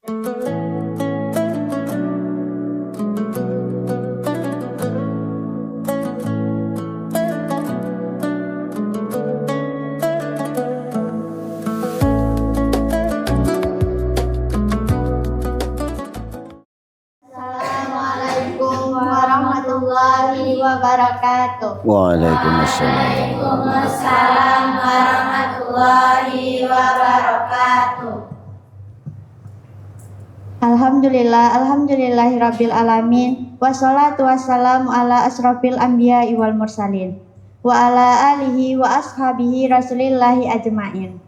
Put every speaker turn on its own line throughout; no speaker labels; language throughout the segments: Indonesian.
Assalamualaikum warahmatullahi wabarakatuh.
Waalaikumsalam.
Waalaikumsalam warahmatullahi wabarakatuh. Alhamdulillahirabbil alamin. Wassalatu wassalamu ala asrofil anbiya'i wal mursalin wa ala alihi wa ashabihi rasulillahi ajma'in.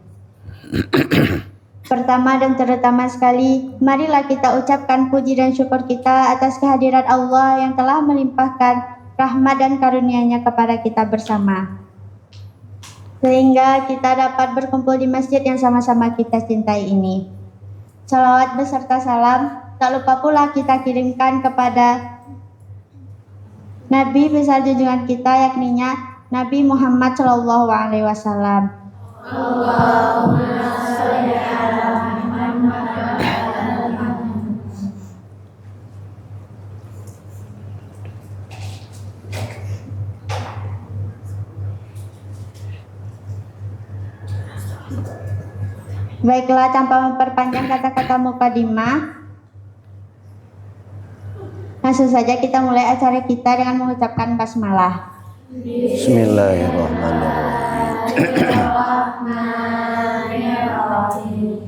Pertama dan terutama sekali, marilah kita ucapkan puji dan syukur kita atas kehadiran Allah yang telah melimpahkan rahmat dan karunia-Nya kepada kita bersama, sehingga kita dapat berkumpul di masjid yang sama-sama kita cintai ini. Salawat beserta salam tak lupa pula kita kirimkan kepada Nabi besar junjungan kita, yakninya Nabi Muhammad SAW. Allahumma sholli ala Muhammad. Baiklah, tanpa memperpanjang kata-kata mukadimah, langsung saja kita mulai acara kita dengan mengucapkan basmalah.
Bismillahirrahmanirrahim.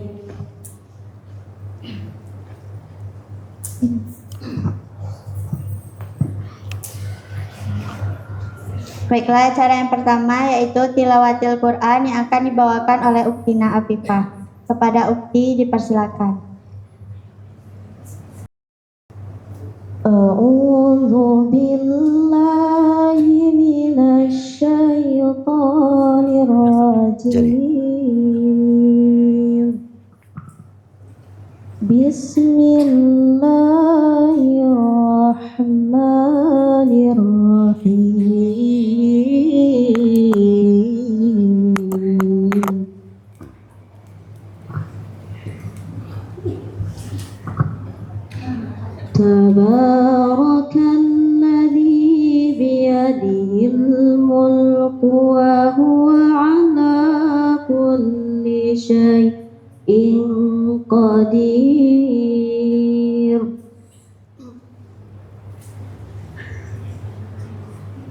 Baiklah, acara yang pertama yaitu tilawatil Quran yang akan dibawakan oleh Uktina Afifah. Kepada Ukti dipersilakan. A'udzu billahi minasy syaithanir rajim. Bismillahirrahmanirrahim. Tabarakalladzi biyadihil mulku wa huwa ala kulli syai'in qadir.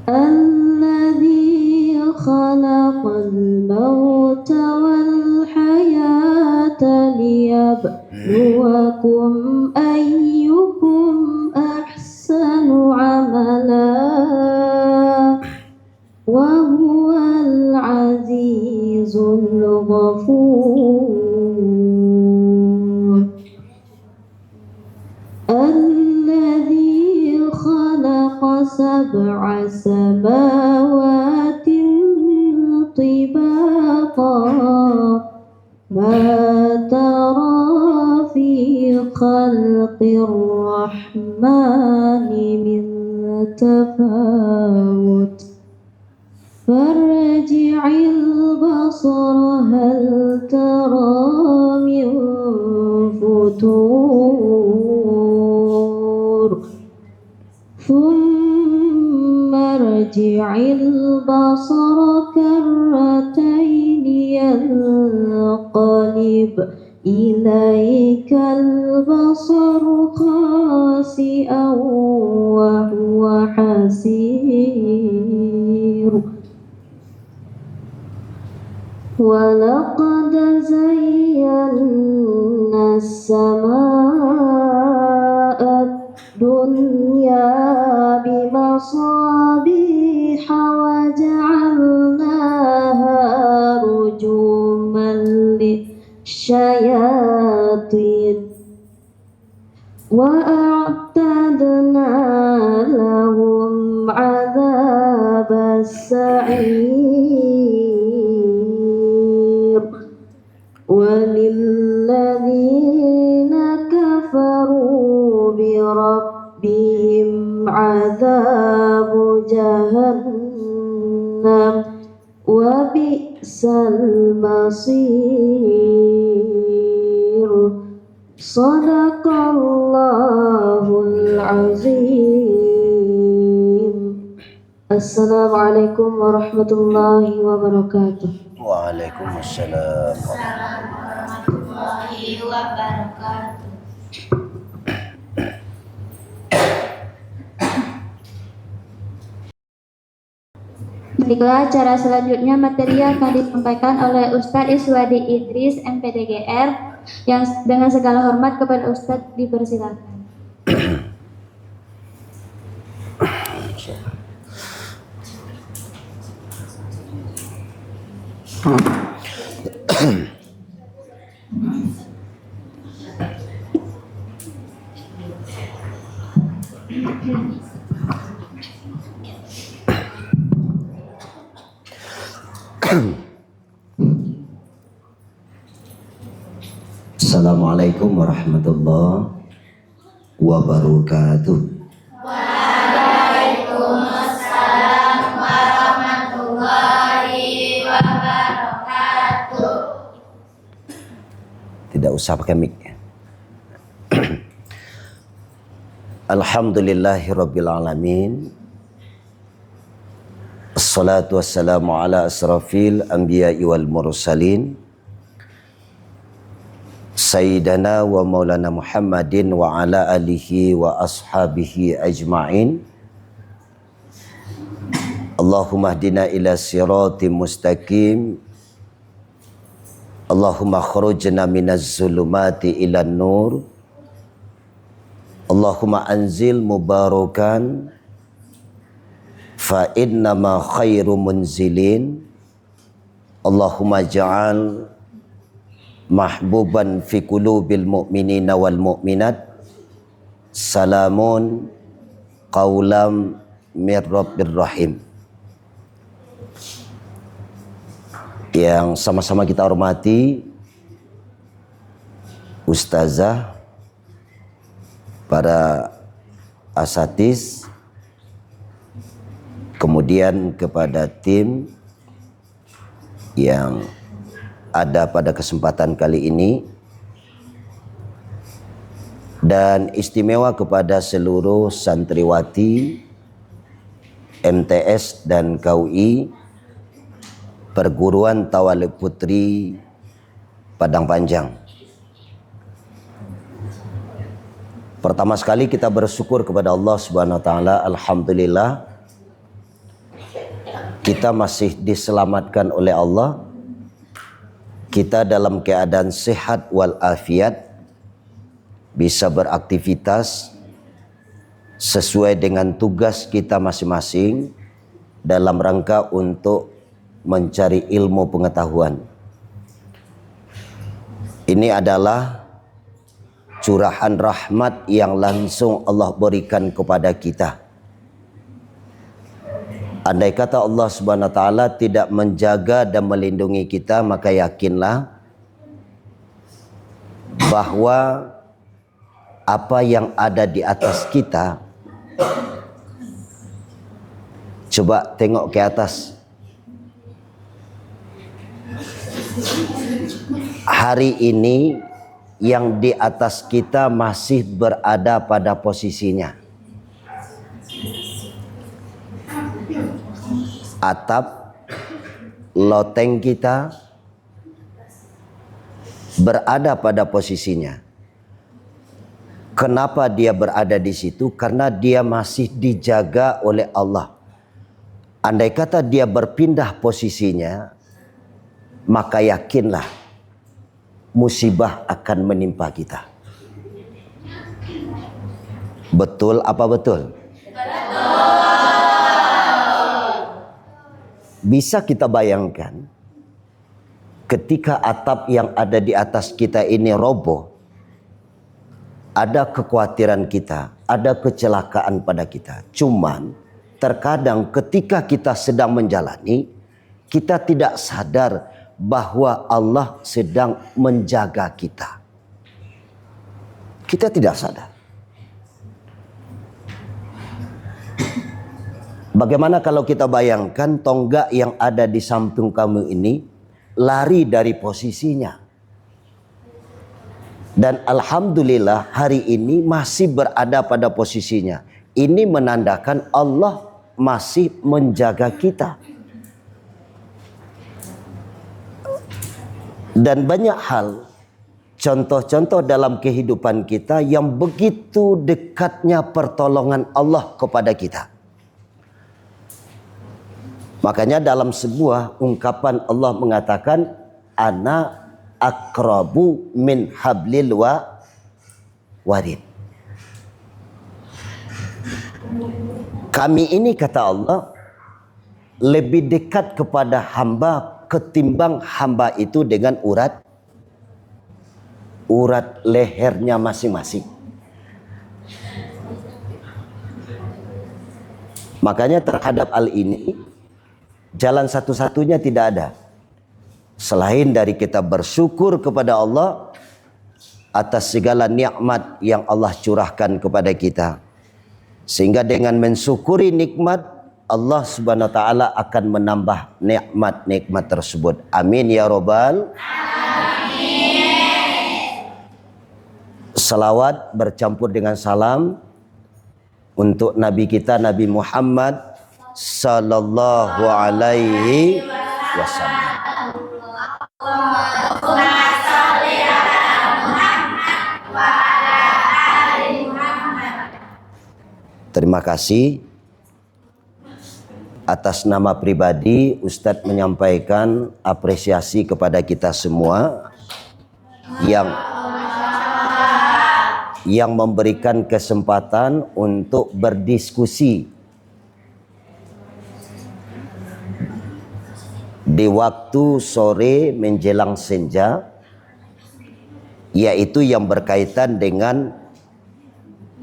Alladzi khalaqal mauta wal hayata liyabluwakum ayyukum ahsanu amala wa huwal azizul ghafur. Alladzi khalaqa sab'a samawatin tibaqa ma tara fi khalqir rahmani min tafawut farji'il basara hal tara min futur thumma rji'il basara karrataini yanqalib ilaikal basaru khasi'an wa huwa hasir. Walaqad zayyana as-samaa'a dunya bimasabiha wa ja'alnaha rujuman lisyayatin wa a'tadna lahum 'adzabas sa'ir. Walilladzina kafaru birabbihim 'adzabu jahannam wa bi'sal masir.
Sadaqallahul azim. Assalamualaikum warahmatullahi wabarakatuh.
Waalaikumsalam.
warahmatullahi wabarakatuh. Baiklah, cara selanjutnya materi akan disampaikan oleh Ustadz Iswadi Idris, MPDGR, yang dengan segala hormat kepada Ustadz dipersilakan.
Assalamualaikum warahmatullahi wabarakatuh.
Waalaikumsalam warahmatullahi wabarakatuh.
Tidak usah pakai mic. Alhamdulillahirabbil alamin. Assalatu wassalamu ala asrafil anbiya'i wal mursalin. Sayyidana wa maulana Muhammadin wa ala alihi wa ashabihi ajma'in. Allahumma hdina ila siratim mustaqim. Allahumma khurujna minaz zulumati ilan nur. Allahumma anzil mubarakan fa innama khairu munzilin. Allahumma ja'al mahbuban fi qulubil mu'minina wal mu'minat. Salamun qaulam mir rabbir rahim. Yang sama-sama kita hormati ustazah, para asatiz, kemudian kepada tim yang ada pada kesempatan kali ini, dan istimewa kepada seluruh santriwati MTS dan KUI Perguruan Tawalib Putri Padang Panjang. Pertama sekali kita bersyukur kepada Allah Subhanahu wa taala. Alhamdulillah kita masih diselamatkan oleh Allah. Kita dalam keadaan sehat walafiat, bisa beraktivitas sesuai dengan tugas kita masing-masing dalam rangka untuk mencari ilmu pengetahuan. Ini adalah curahan rahmat yang langsung Allah berikan kepada kita. Andai kata Allah Subhanahu wa taala tidak menjaga dan melindungi kita, maka yakinlah bahwa apa yang ada di atas kita, coba tengok ke atas. Hari ini yang di atas kita masih berada pada posisinya. Atap, loteng kita berada pada posisinya. Kenapa dia berada di situ? Karena dia masih dijaga oleh Allah. Andai kata dia berpindah posisinya, maka yakinlah musibah akan menimpa kita. Betul apa betul? Bisa kita bayangkan ketika atap yang ada di atas kita ini roboh, ada kekhawatiran kita, ada kecelakaan pada kita. Cuman terkadang ketika kita sedang menjalani, kita tidak sadar bahwa Allah sedang menjaga kita. Kita tidak sadar. Bagaimana kalau kita bayangkan tonggak yang ada di samping kamu ini lari dari posisinya. Dan alhamdulillah hari ini masih berada pada posisinya. Ini menandakan Allah masih menjaga kita. Dan banyak hal, contoh-contoh dalam kehidupan kita yang begitu dekatnya pertolongan Allah kepada kita. Makanya dalam sebuah ungkapan Allah mengatakan, ana akrabu min hablil warid. Kami ini, kata Allah, lebih dekat kepada hamba ketimbang hamba itu dengan urat lehernya masing-masing. Makanya terhadap hal ini, jalan satu-satunya tidak ada selain dari kita bersyukur kepada Allah atas segala nikmat yang Allah curahkan kepada kita. Sehingga dengan mensyukuri nikmat, Allah Subhanahu wa taala akan menambah nikmat-nikmat tersebut. Amin ya robbal. Salawat bercampur dengan salam untuk Nabi kita, Nabi Muhammad sallallahu alaihi wasallam. Terima kasih. Atas nama pribadi, Ustadz menyampaikan apresiasi kepada kita semua yang memberikan kesempatan untuk berdiskusi di waktu sore menjelang senja, yaitu yang berkaitan dengan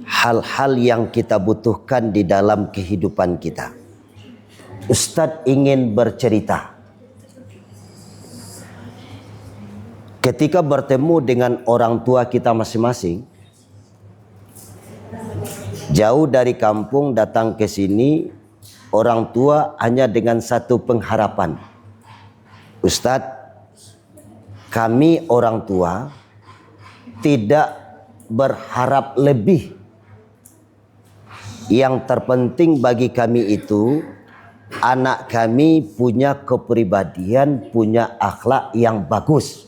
hal-hal yang kita butuhkan di dalam kehidupan kita. Ustadz ingin bercerita. Ketika bertemu dengan orang tua kita masing-masing, jauh dari kampung datang ke sini, orang tua hanya dengan satu pengharapan. Ustadz, kami orang tua tidak berharap lebih. Yang terpenting bagi kami itu, anak kami punya kepribadian, punya akhlak yang bagus.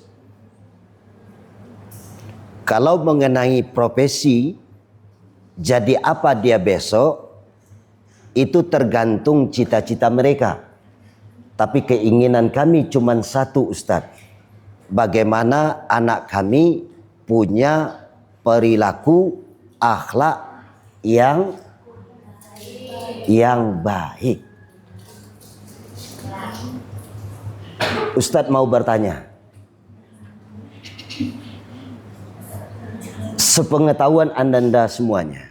Kalau mengenai profesi, jadi apa dia besok, itu tergantung cita-cita mereka. Tapi keinginan kami cuma satu, Ustadz. Bagaimana anak kami punya perilaku, akhlak yang baik. Ustadz mau bertanya, sepengetahuan anda semuanya,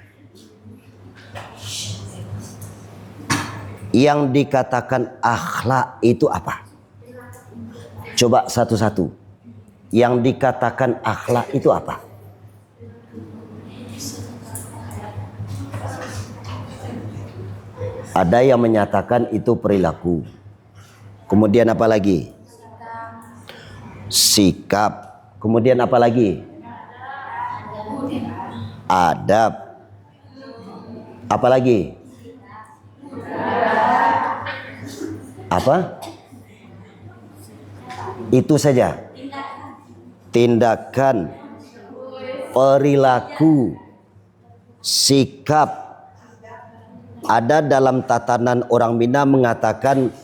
yang dikatakan akhlak itu apa? Coba satu-satu. Yang dikatakan akhlak itu apa? Ada yang menyatakan itu perilaku. Kemudian apa lagi? Sikap. Kemudian apa lagi? Adab. Apa lagi? Apa? Itu saja. Tindakan, perilaku, sikap. Ada dalam tatanan orang Minang mengatakan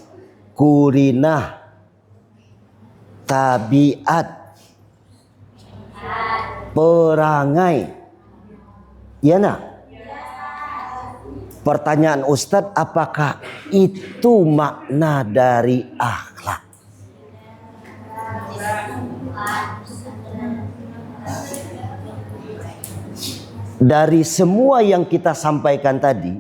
kurinah, tabiat, perangai. Ya nak? Pertanyaan Ustadz, apakah itu makna dari akhlak? Dari semua yang kita sampaikan tadi,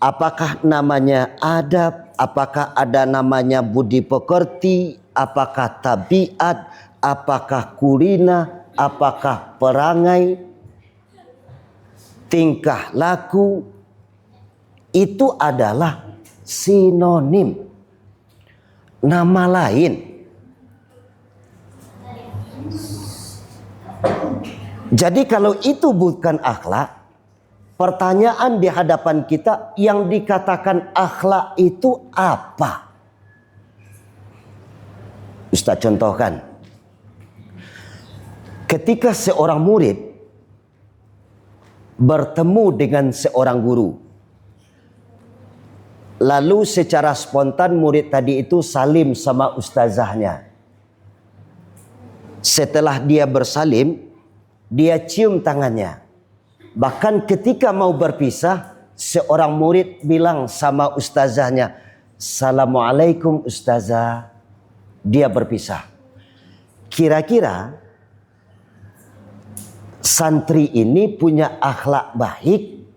apakah namanya adab, apakah ada namanya budi pekerti, apakah tabiat, apakah kurina, apakah perangai, tingkah laku, itu adalah sinonim, nama lain. Jadi kalau itu bukan akhlak, pertanyaan di hadapan kita, yang dikatakan akhlak itu apa? Ustaz contohkan. Ketika seorang murid bertemu dengan seorang guru, lalu secara spontan murid tadi itu salim sama ustazahnya. Setelah dia bersalim, dia cium tangannya. Bahkan ketika mau berpisah, seorang murid bilang sama ustazahnya, "Assalamualaikum ustazah." Dia berpisah. Kira-kira santri ini punya akhlak baik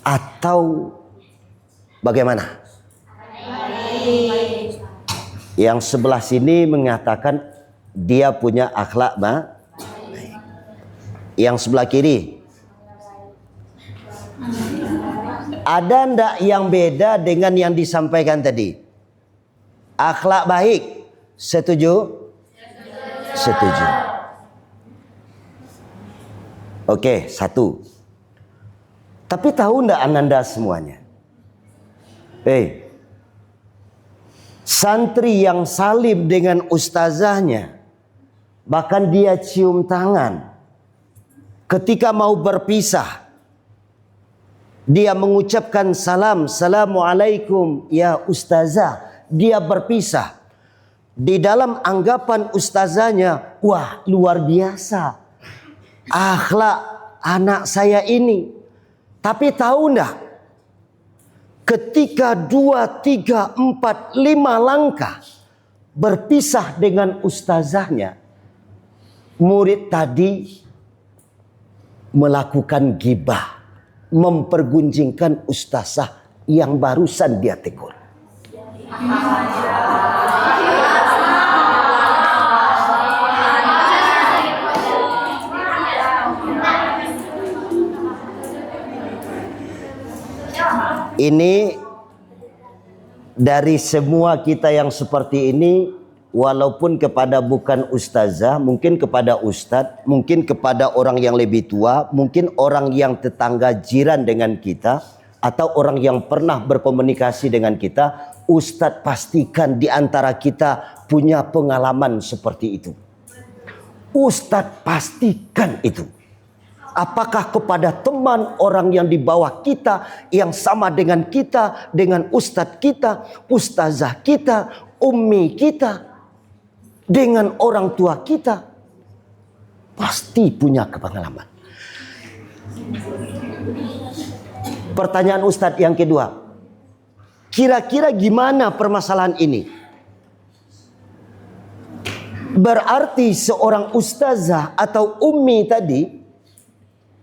atau bagaimana? Yang sebelah sini mengatakan dia punya akhlak baik. Yang sebelah kiri, ada ndak yang beda dengan yang disampaikan tadi? Akhlak baik, setuju? Setuju. Oke, satu. Tapi tahu ndak Ananda semuanya? Santri yang salim dengan ustazahnya, bahkan dia cium tangan. Ketika mau berpisah, dia mengucapkan salam, "Assalamualaikum ya ustazah." Dia berpisah. Di dalam anggapan ustazahnya, wah luar biasa akhlak anak saya ini. Tapi tahu enggak, ketika 2, 3, 4, 5 langkah berpisah dengan ustazahnya, murid tadi melakukan gibah, mempergunjingkan ustazah yang barusan dia tegur. Ini dari semua kita yang seperti ini, walaupun kepada bukan ustazah, mungkin kepada ustadz, mungkin kepada orang yang lebih tua, mungkin orang yang tetangga jiran dengan kita, atau orang yang pernah berkomunikasi dengan kita, ustadz pastikan di antara kita punya pengalaman seperti itu. Ustadz pastikan itu. Apakah kepada teman orang yang di bawah kita, yang sama dengan kita, dengan ustadz kita, ustazah kita, ummi kita, dengan orang tua kita, pasti punya pengalaman. Pertanyaan ustadz yang kedua, kira-kira gimana permasalahan ini? Berarti seorang ustazah atau ummi tadi,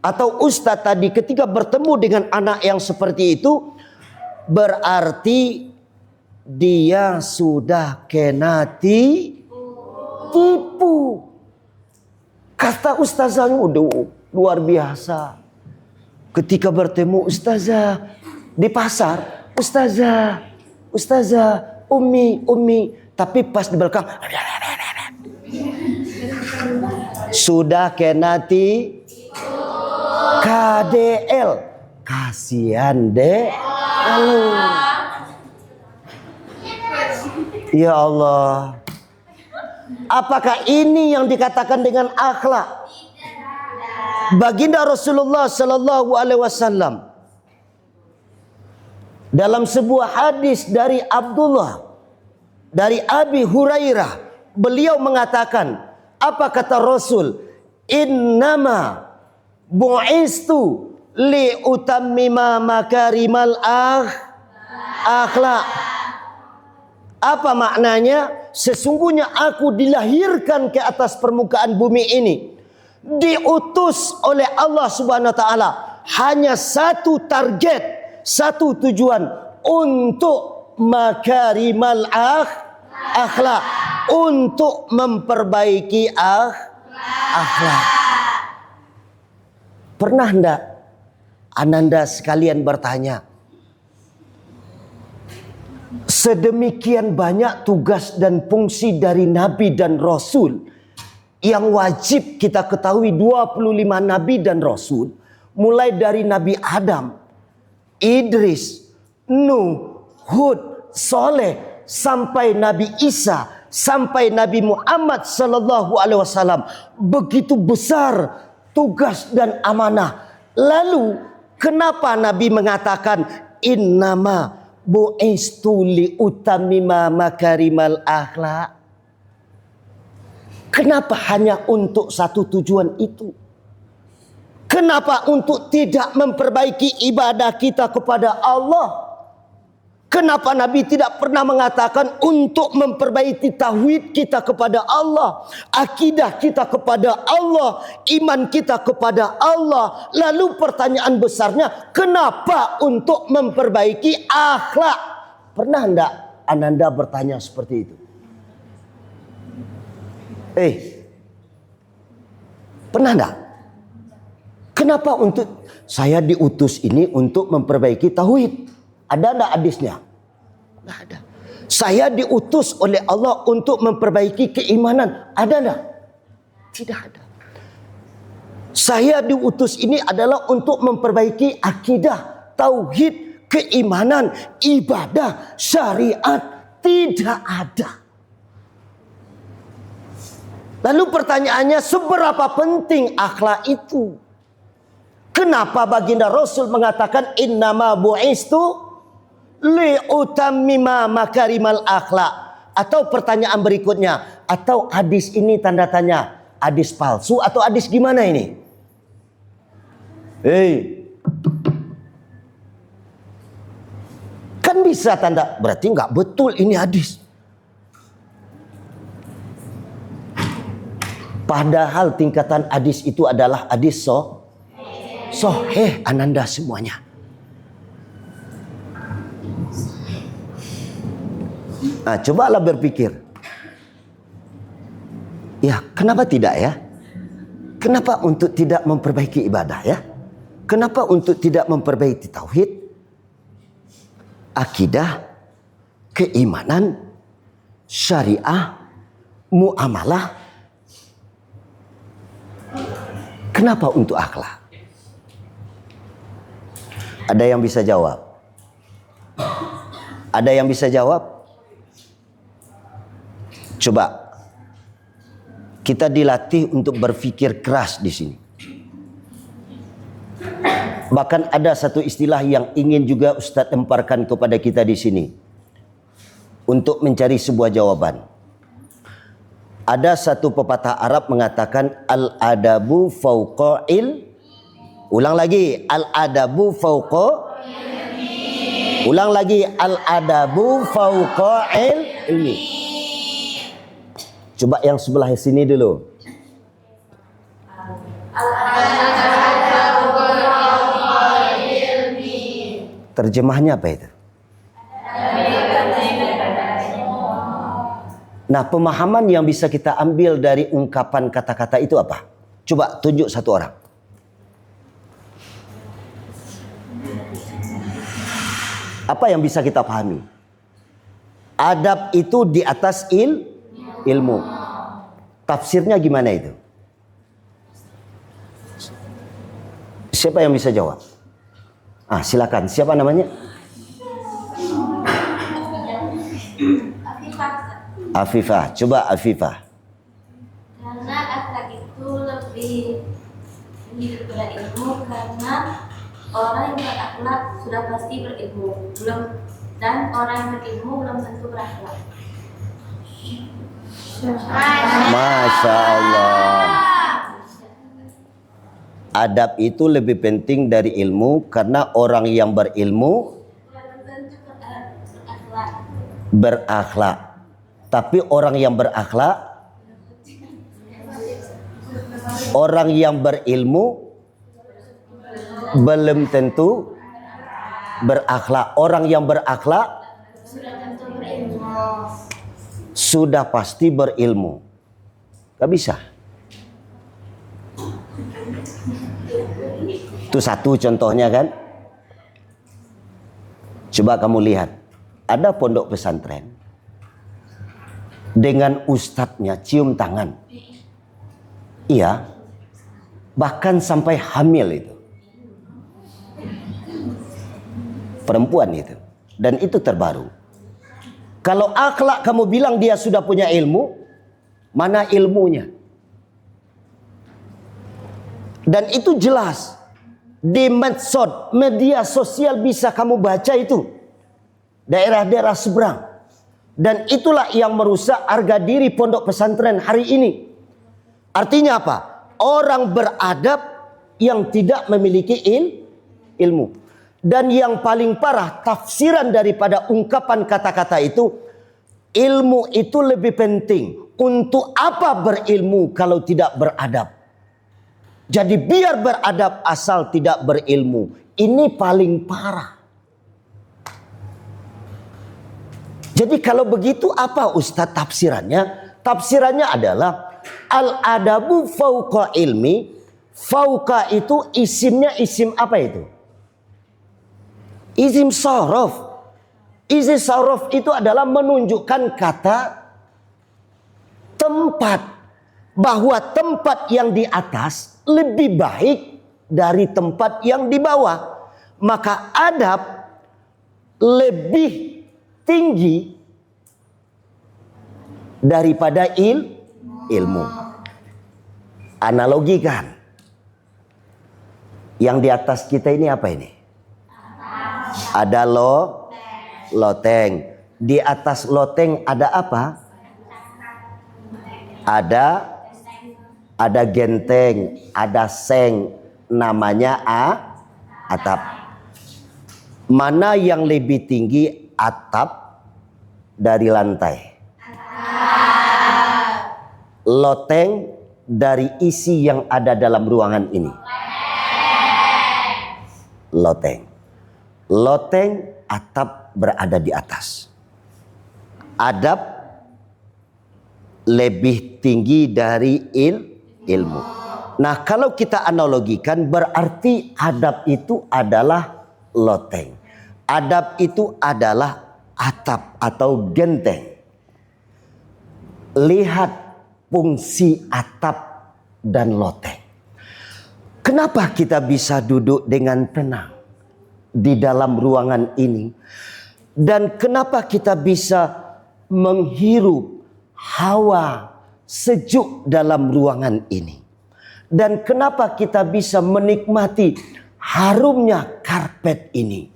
atau ustadz tadi ketika bertemu dengan anak yang seperti itu, berarti dia sudah kena tipu. Kata ustazahnya udah luar biasa. Ketika bertemu ustazah di pasar, ustazah, ummi, tapi pas di belakang sudah kena KDL, kasihan deh. Ya Allah, apakah ini yang dikatakan dengan akhlak? Baginda Rasulullah Sallallahu Alaihi Wasallam dalam sebuah hadis dari Abi Hurairah, beliau mengatakan, apa kata Rasul? Innama bu'istu li utammima makarimal akhlak. Apa maknanya? Sesungguhnya aku dilahirkan ke atas permukaan bumi ini, diutus oleh Allah Subhanahu wa taala, hanya satu target, satu tujuan, untuk makarimal akhlak, untuk memperbaiki akhlak. Pernah enggak Ananda sekalian bertanya, sedemikian banyak tugas dan fungsi dari Nabi dan Rasul, yang wajib kita ketahui 25 nabi dan rasul, mulai dari Nabi Adam, Idris, Nuh, Hud, Soleh, sampai Nabi Isa, sampai Nabi Muhammad sallallahu alaihi wasallam. Begitu besar tugas dan amanah. Lalu kenapa Nabi mengatakan innama bu'istu li utammima makarimal akhlak? Kenapa hanya untuk satu tujuan itu? Kenapa untuk tidak memperbaiki ibadah kita kepada Allah? Kenapa Nabi tidak pernah mengatakan untuk memperbaiki tauhid kita kepada Allah, akidah kita kepada Allah, iman kita kepada Allah? Lalu pertanyaan besarnya, kenapa untuk memperbaiki akhlak? Pernah enggak Ananda bertanya seperti itu? Pernah enggak? Kenapa untuk saya diutus ini untuk memperbaiki tauhid? Ada enggak hadisnya? Enggak ada. Saya diutus oleh Allah untuk memperbaiki keimanan. Ada enggak? Tidak ada. Saya diutus ini adalah untuk memperbaiki akidah, tauhid, keimanan, ibadah, syariat. Tidak ada. Lalu pertanyaannya, seberapa penting akhlak itu? Kenapa baginda Rasul mengatakan innama bu'istu li'utammima makarimal akhlak? Atau pertanyaan berikutnya, atau hadis ini tanda tanya, hadis palsu atau hadis gimana ini? Kan bisa tanda, berarti nggak betul ini hadis. Padahal tingkatan hadis itu adalah hadis sahih Ananda semuanya. Nah, cobalah berpikir. Ya, kenapa tidak ya? Kenapa untuk tidak memperbaiki ibadah ya? Kenapa untuk tidak memperbaiki tauhid, akidah, keimanan, syariah, muamalah? Kenapa untuk akhlak? Ada yang bisa jawab? Ada yang bisa jawab? Coba kita dilatih untuk berpikir keras di sini. Bahkan ada satu istilah yang ingin juga Ustadz lemparkan kepada kita di sini untuk mencari sebuah jawaban. Ada satu pepatah Arab mengatakan al-adabu fauqa ulang lagi, al-adabu fauqa ulang lagi, al-adabu fauqa ilmi. Coba yang sebelah sini dulu. Terjemahnya apa itu? Nah, pemahaman yang bisa kita ambil dari ungkapan kata-kata itu apa? Coba tunjuk satu orang. Apa yang bisa kita pahami? Adab itu di atas ilmu. Tafsirnya gimana itu? Siapa yang bisa jawab? Silakan. Siapa namanya? Afifah. Coba Afifah.
Karena akhlak itu lebih daripada ilmu, karena orang yang berakhlak sudah pasti berilmu, dan orang yang berilmu belum tentu berakhlak.
Masya Allah. Adab itu lebih penting dari ilmu, karena orang yang berilmu berakhlak. Tapi orang yang berilmu belum tentu berakhlak. Orang yang berakhlak sudah pasti berilmu. Gak bisa. Itu satu contohnya kan. Coba kamu lihat, ada pondok pesantren dengan ustadznya cium tangan. Iya, bahkan sampai hamil itu. Perempuan itu. Dan itu terbaru. Kalau akhlak kamu bilang dia sudah punya ilmu, mana ilmunya? Dan itu jelas. Di medsos, media sosial bisa kamu baca itu. Daerah-daerah seberang. Dan itulah yang merusak harga diri pondok pesantren hari ini. Artinya apa? Orang beradab yang tidak memiliki ilmu. Dan yang paling parah, tafsiran daripada ungkapan kata-kata itu, ilmu itu lebih penting. Untuk apa berilmu kalau tidak beradab? Jadi biar beradab asal tidak berilmu. Ini paling parah. Jadi kalau begitu apa Ustadz tafsirannya? Tafsirannya adalah al-adabu fauqa ilmi. Fauqa itu isimnya isim apa itu? Isim sorof. Isim sorof itu adalah menunjukkan kata tempat. Bahwa tempat yang di atas lebih baik dari tempat yang di bawah. Maka adab lebih tinggi daripada ilmu. Analogikan. Yang di atas kita ini apa ini? Ada loteng. Di atas loteng ada apa? Ada genteng, ada seng, namanya atap. Mana yang lebih tinggi atap dari lantai? Loteng dari isi yang ada dalam ruangan ini. Loteng, atap berada di atas. Adab lebih tinggi dari ilmu. Nah, kalau kita analogikan berarti adab itu adalah loteng. Adab itu adalah atap atau genteng. Lihat fungsi atap dan loteng. Kenapa kita bisa duduk dengan tenang di dalam ruangan ini? Dan kenapa kita bisa menghirup hawa sejuk dalam ruangan ini? Dan kenapa kita bisa menikmati harumnya karpet ini?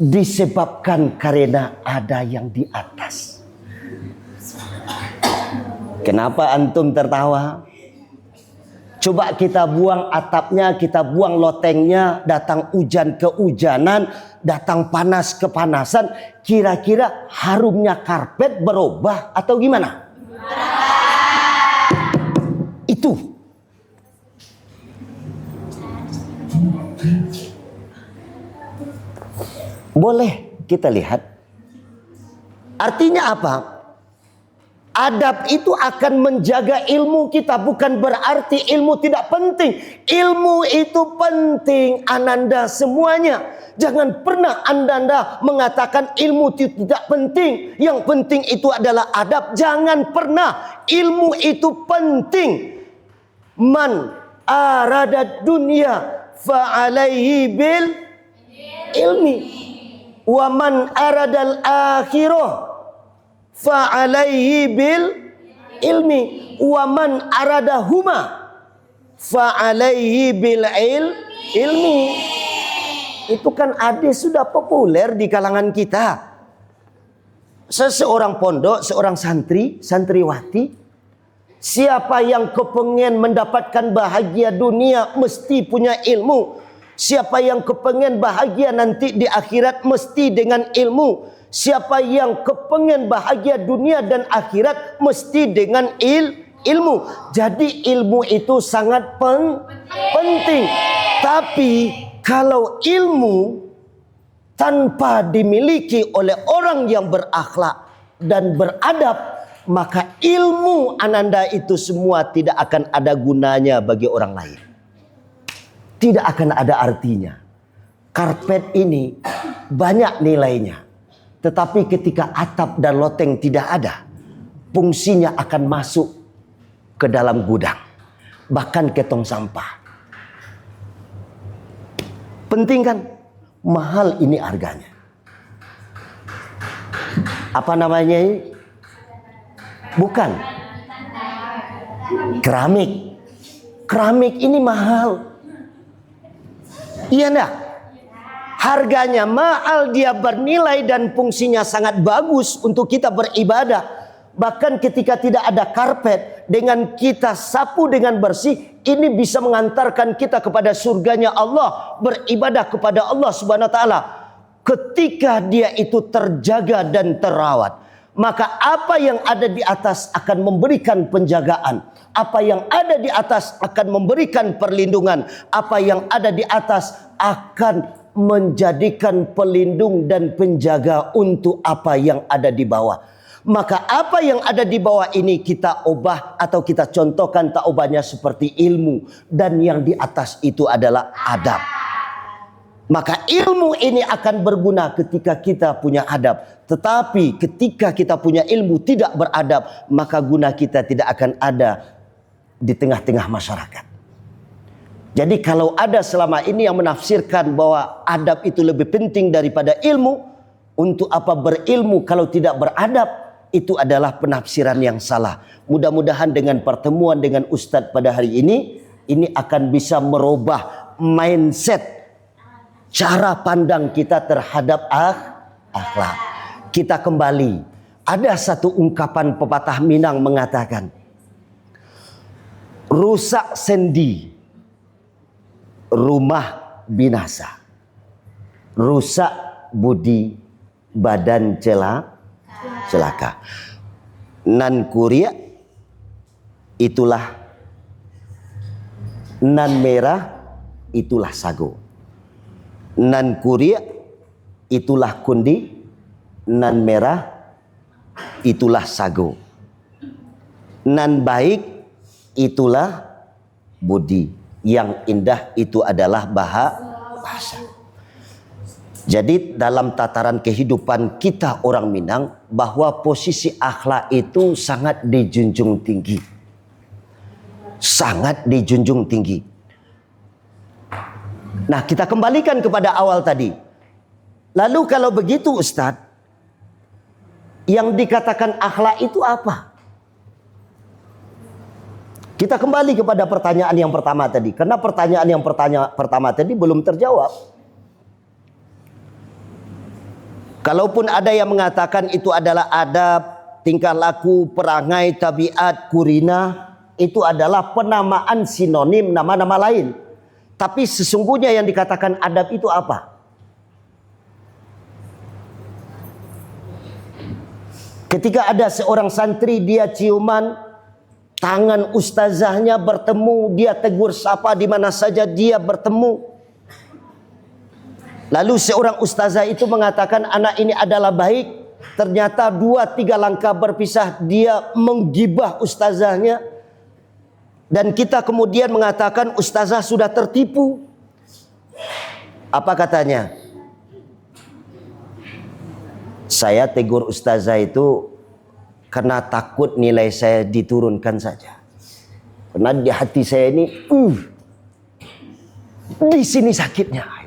Disebabkan karena ada yang di atas. Kenapa antum tertawa? Coba kita buang atapnya, kita buang lotengnya, datang hujan kehujanan, datang panas kepanasan, kira-kira harumnya karpet berubah atau gimana? Itu. Boleh kita lihat. Artinya apa? Adab itu akan menjaga ilmu kita. Bukan berarti ilmu tidak penting. Ilmu itu penting, ananda semuanya. Jangan pernah ananda mengatakan ilmu itu tidak penting. Yang penting itu adalah adab. Jangan pernah. Ilmu itu penting. Man arada dunya fa'alaihi bil ilmi. Wa man aradal akhirah fa'alaihi bil ilmi. Wa man aradahuma fa'alaihi bil ilmi. Itu kan hadis sudah populer di kalangan kita. Seseorang pondok, seorang santriwati, siapa yang kepengen mendapatkan bahagia dunia mesti punya ilmu. Siapa yang kepengen bahagia nanti di akhirat mesti dengan ilmu. Siapa yang kepengen bahagia dunia dan akhirat mesti dengan ilmu. Jadi ilmu itu sangat penting. Tapi kalau ilmu tanpa dimiliki oleh orang yang berakhlak dan beradab, maka ilmu ananda itu semua tidak akan ada gunanya bagi orang lain. Tidak akan ada artinya. Karpet ini banyak nilainya. Tetapi ketika atap dan loteng tidak ada, fungsinya akan masuk ke dalam gudang. bahkan ke tong sampah. Penting kan? Mahal ini harganya. Apa namanya ini? Bukan. Keramik. Keramik ini mahal. Iya enggak? Harganya mahal, dia bernilai dan fungsinya sangat bagus untuk kita beribadah. Bahkan ketika tidak ada karpet, dengan kita sapu dengan bersih, ini bisa mengantarkan kita kepada surganya Allah, beribadah kepada Allah Subhanahu wa taala. Ketika dia itu terjaga dan terawat, maka apa yang ada di atas akan memberikan penjagaan. Apa yang ada di atas akan memberikan perlindungan. Apa yang ada di atas akan menjadikan pelindung dan penjaga untuk apa yang ada di bawah. Maka apa yang ada di bawah ini kita ubah atau kita contohkan taubahnya seperti ilmu. Dan yang di atas itu adalah adab. Maka ilmu ini akan berguna ketika kita punya adab. Tetapi ketika kita punya ilmu tidak beradab, maka guna kita tidak akan ada di tengah-tengah masyarakat. Jadi kalau ada selama ini yang menafsirkan bahwa adab itu lebih penting daripada ilmu, untuk apa berilmu kalau tidak beradab? Itu adalah penafsiran yang salah. Mudah-mudahan dengan pertemuan dengan Ustadz pada hari ini akan bisa merubah mindset, cara pandang kita terhadap akhlak. Kita kembali. Ada satu ungkapan pepatah Minang mengatakan, rusak sendi, rumah binasa. Rusak budi, badan celaka. Nan kuria, itulah nan merah, itulah sago. Nan kuria, itulah kundi. Nan merah, itulah sago. Nan baik, itulah budi. Yang indah itu adalah bahasa. Jadi dalam tataran kehidupan kita orang Minang, bahwa posisi akhlak itu sangat dijunjung tinggi. Sangat dijunjung tinggi. Nah, kita kembalikan kepada awal tadi. Lalu kalau begitu Ustadz, yang dikatakan akhlak itu apa? Kita kembali kepada pertanyaan yang pertama tadi. Karena pertanyaan yang pertama tadi belum terjawab. Kalaupun ada yang mengatakan itu adalah adab, tingkah laku, perangai, tabiat, kurina, itu adalah penamaan sinonim nama-nama lain. Tapi sesungguhnya yang dikatakan adab itu apa? Ketika ada seorang santri, dia ciuman tangan ustazahnya, bertemu, dia tegur sapa di mana saja dia bertemu. Lalu seorang ustazah itu mengatakan anak ini adalah baik. Ternyata 2-3 langkah berpisah dia menggibah ustazahnya. Dan kita kemudian mengatakan ustazah sudah tertipu. Apa katanya? Saya tegur ustazah itu karena takut nilai saya diturunkan saja. Karena di hati saya ini, di sini sakitnya.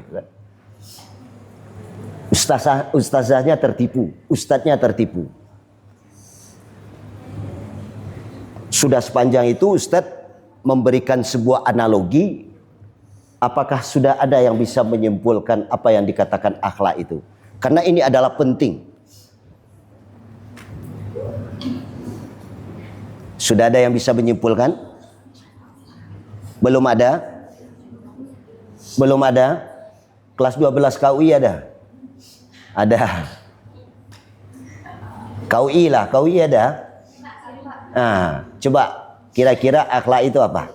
Ustazahnya tertipu, ustadznya tertipu. Sudah sepanjang itu ustadz memberikan sebuah analogi. Apakah sudah ada yang bisa menyimpulkan apa yang dikatakan akhlak itu? Karena ini adalah penting. Sudah ada yang bisa menyimpulkan? Belum ada? Belum ada? Kelas 12 KUI ada? Ada. KUI lah, KUI ada? Nah, coba kira-kira akhlak itu apa?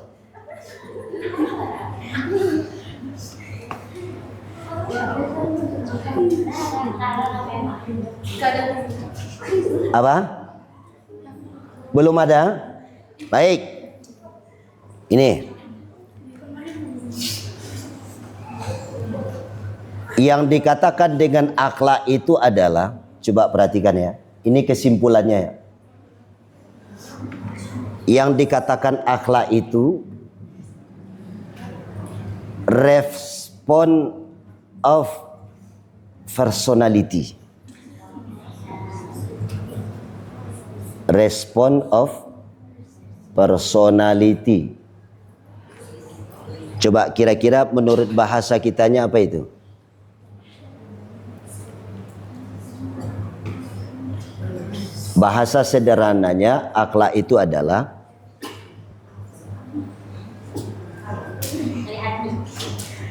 Apa? Belum ada? Baik. Ini. Yang dikatakan dengan akhlak itu adalah, coba perhatikan ya. Ini kesimpulannya ya. Yang dikatakan akhlak itu Respon of personality. Respon of personality. Coba kira-kira menurut bahasa kitanya apa itu? Bahasa sederhananya akhlak itu adalah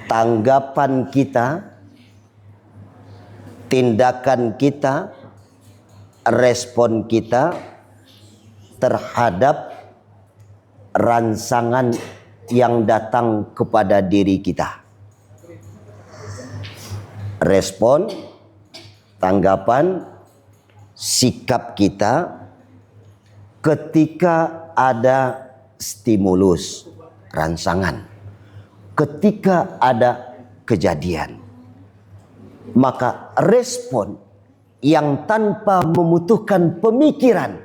tanggapan kita, tindakan kita, respon kita terhadap rangsangan yang datang kepada diri kita. Respon, tanggapan, sikap kita ketika ada stimulus, rangsangan, ketika ada kejadian. Maka respon yang tanpa membutuhkan pemikiran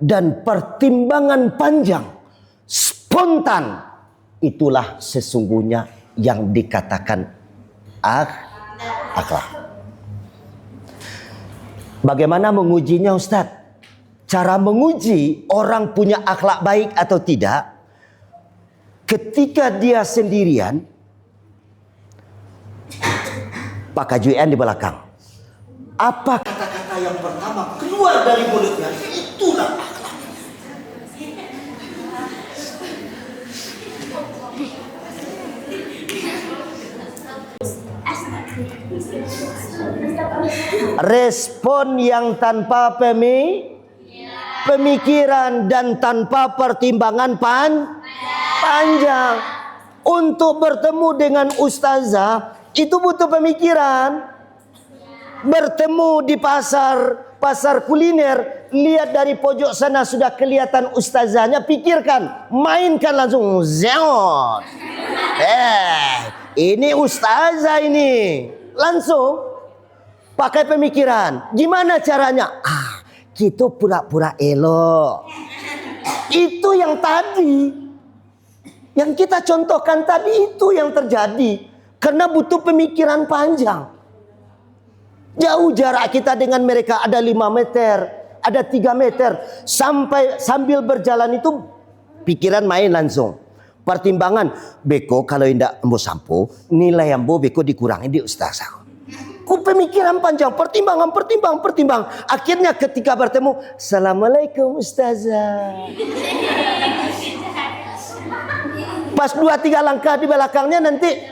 dan pertimbangan panjang, spontan, itulah sesungguhnya yang dikatakan akhlak. Bagaimana mengujinya, Ustadz? Cara menguji orang punya akhlak baik atau tidak, ketika dia sendirian, Pak Kajuian di belakang, apa kata-kata yang pertama keluar dari mulutnya? Itulah akhlak. Respon yang tanpa pemikiran dan tanpa pertimbangan panjang. Untuk bertemu dengan ustazah itu butuh pemikiran. Bertemu di pasar kuliner, lihat dari pojok sana sudah kelihatan ustazahnya, pikirkan, mainkan langsung. Zeot. Ini ustazah ini. Langsung pakai pemikiran. Gimana caranya? Kita pura-pura elok. Itu yang tadi, yang kita contohkan tadi, itu yang terjadi. Karena butuh pemikiran panjang. Jauh jarak kita dengan mereka, ada 5 meter, ada 3 meter. Sambil berjalan itu pikiran main langsung. Pertimbangan, beko kalau tidak mau sampo, nilai yang beko dikurangi di ustaz aku. Ku pemikiran panjang, pertimbang. Akhirnya ketika bertemu, Assalamualaikum ustazah. Pas 2-3 langkah di belakangnya nanti,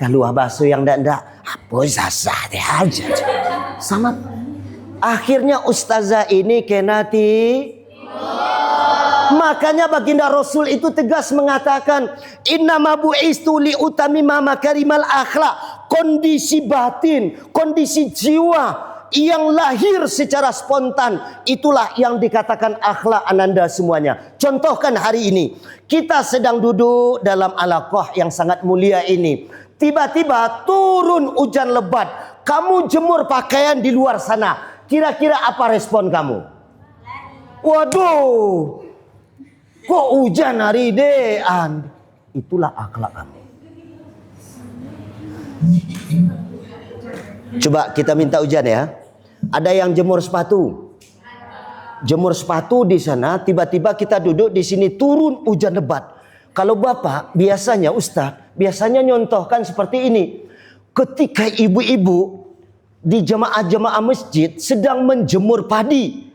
kalau bakso yang ndak, apa sasah deh aja. Sama. Akhirnya ustazah ini kena Makanya baginda Rasul itu tegas mengatakan, innama bu'istu li utamima makarimal akhlak. Kondisi batin, kondisi jiwa yang lahir secara spontan, itulah yang dikatakan akhlak ananda semuanya. Contohkan hari ini, kita sedang duduk dalam alaqah yang sangat mulia ini. Tiba-tiba turun hujan lebat. Kamu jemur pakaian di luar sana. Kira-kira apa respon kamu? Waduh, kok hujan hari dean? Itulah akhlak kamu. Coba kita minta hujan ya. Ada yang jemur sepatu. Jemur sepatu di sana, tiba-tiba kita duduk di sini turun hujan lebat. Kalau Bapak biasanya biasanya nyontohkan seperti ini. Ketika ibu-ibu di jemaah-jemaah masjid sedang menjemur padi.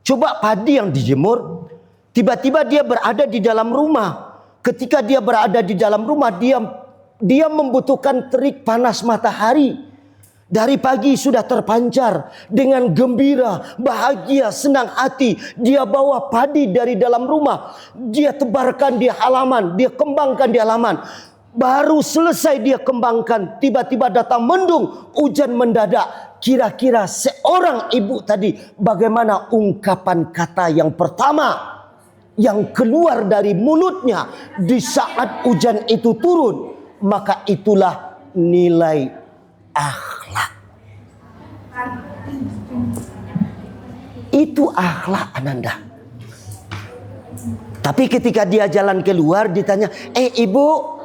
Coba padi yang dijemur, tiba-tiba dia berada di dalam rumah. Ketika dia berada di dalam rumah, dia membutuhkan terik panas matahari. Dari pagi sudah terpancar dengan gembira, bahagia, senang hati. Dia bawa padi dari dalam rumah. Dia tebarkan di halaman, dia kembangkan di halaman. Baru selesai dia kembangkan, tiba-tiba datang mendung, hujan mendadak. Kira-kira seorang ibu tadi, bagaimana ungkapan kata yang pertama yang keluar dari mulutnya di saat hujan itu turun? Maka itulah nilai akhlak. Itu akhlak ananda. Tapi ketika dia jalan keluar ditanya, ibu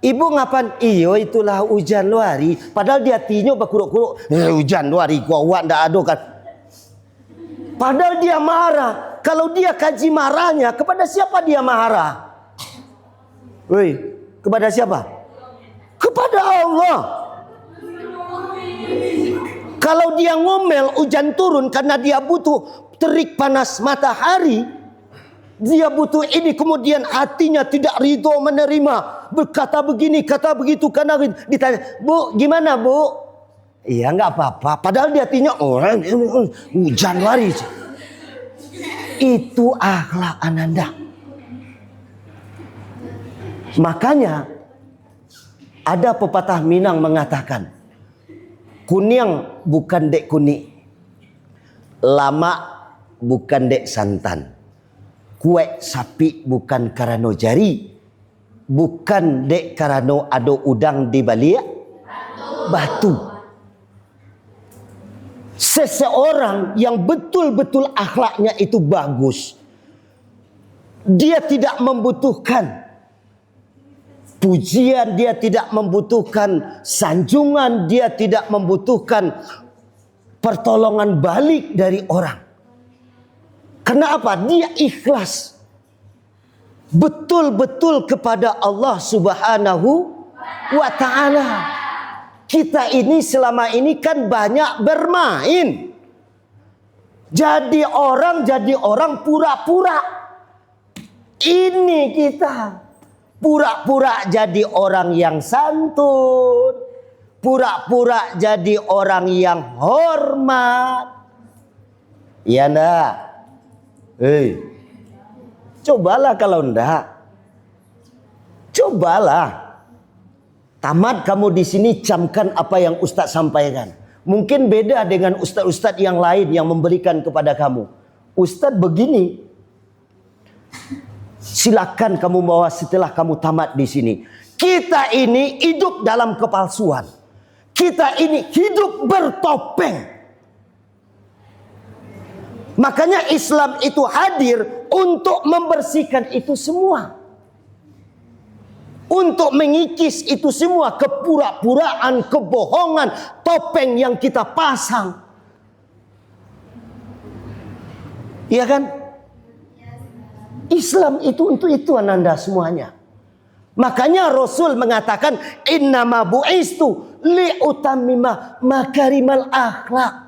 ngapain? Iyo itulah hujan luari. Padahal dia tinyo bakuruk-kuruk, hujan luari kuat ndak ada kan. Padahal dia marah. Kalau dia kaji marahnya, kepada siapa dia marah? Woi, kepada siapa? Kepada Allah. Kalau dia ngomel hujan turun karena dia butuh terik panas matahari, dia butuh ini, kemudian hatinya tidak ridho menerima, berkata begini, kata begitu, karena ditanya, Bu, gimana Bu? Iya nggak apa-apa. Padahal dia tanya orang hujan lari. Itu akhlak Ananda. Makanya ada pepatah Minang mengatakan, kunyang bukan dek kuning, lama bukan dek santan, kue sapi bukan karena jari, bukan dek karena ada udang di balik batu. Seseorang yang betul-betul akhlaknya itu bagus, dia tidak membutuhkan pujian, dia tidak membutuhkan sanjungan, dia tidak membutuhkan pertolongan balik dari orang. Karena apa? Dia ikhlas betul-betul kepada Allah Subhanahu wa ta'ala. Kita ini selama ini kan banyak bermain. Jadi orang pura-pura. Ini kita pura-pura jadi orang yang santun, pura-pura jadi orang yang hormat. Iya ndak? Cobalah kalau ndak. Cobalah. Tamat kamu di sini, camkan apa yang Ustadz sampaikan. Mungkin beda dengan ustadz-ustadz yang lain yang memberikan kepada kamu. Ustadz begini. Silakan kamu bawa setelah kamu tamat di sini. Kita ini hidup dalam kepalsuan. Kita ini hidup bertopeng. Makanya Islam itu hadir untuk membersihkan itu semua. Untuk mengikis itu semua kepura-puraan, kebohongan, topeng yang kita pasang. Iya kan? Islam itu untuk itu Ananda semuanya. Makanya Rasul mengatakan innama bu'istu li'utammima makarimal akhlak.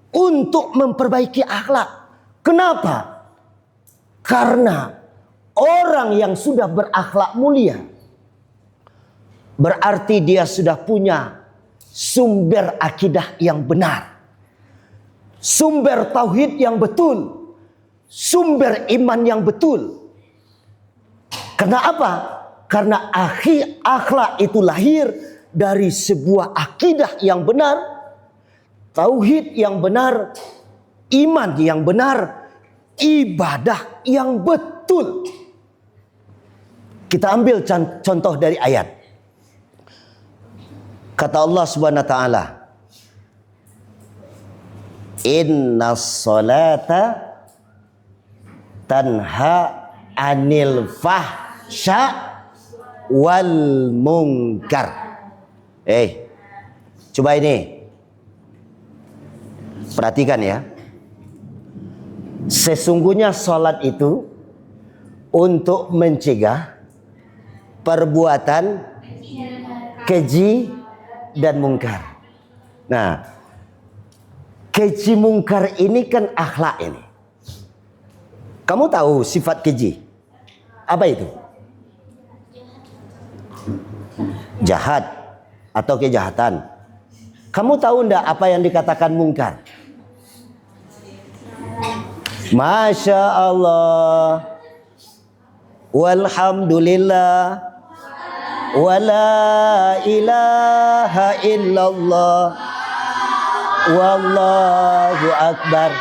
Untuk memperbaiki akhlak. Kenapa? Karena orang yang sudah berakhlak mulia berarti dia sudah punya sumber akidah yang benar, sumber tauhid yang betul, sumber iman yang betul. Karena apa? Karena akhlak itu lahir dari sebuah akidah yang benar, tauhid yang benar, iman yang benar, ibadah yang betul. Kita ambil contoh dari ayat. Kata Allah Subhanahu wa taala, "Innas salata tanha 'anil fahsya wal munkar." Coba ini. Perhatikan ya. Sesungguhnya salat itu untuk mencegah perbuatan keji dan mungkar. Nah, keji mungkar ini kan akhlak ini. Kamu tahu sifat keji? Apa itu? Jahat atau kejahatan. Kamu tahu enggak apa yang dikatakan mungkar? Masya Allah, walhamdulillah, wala ilaha illallah, wallahu akbar.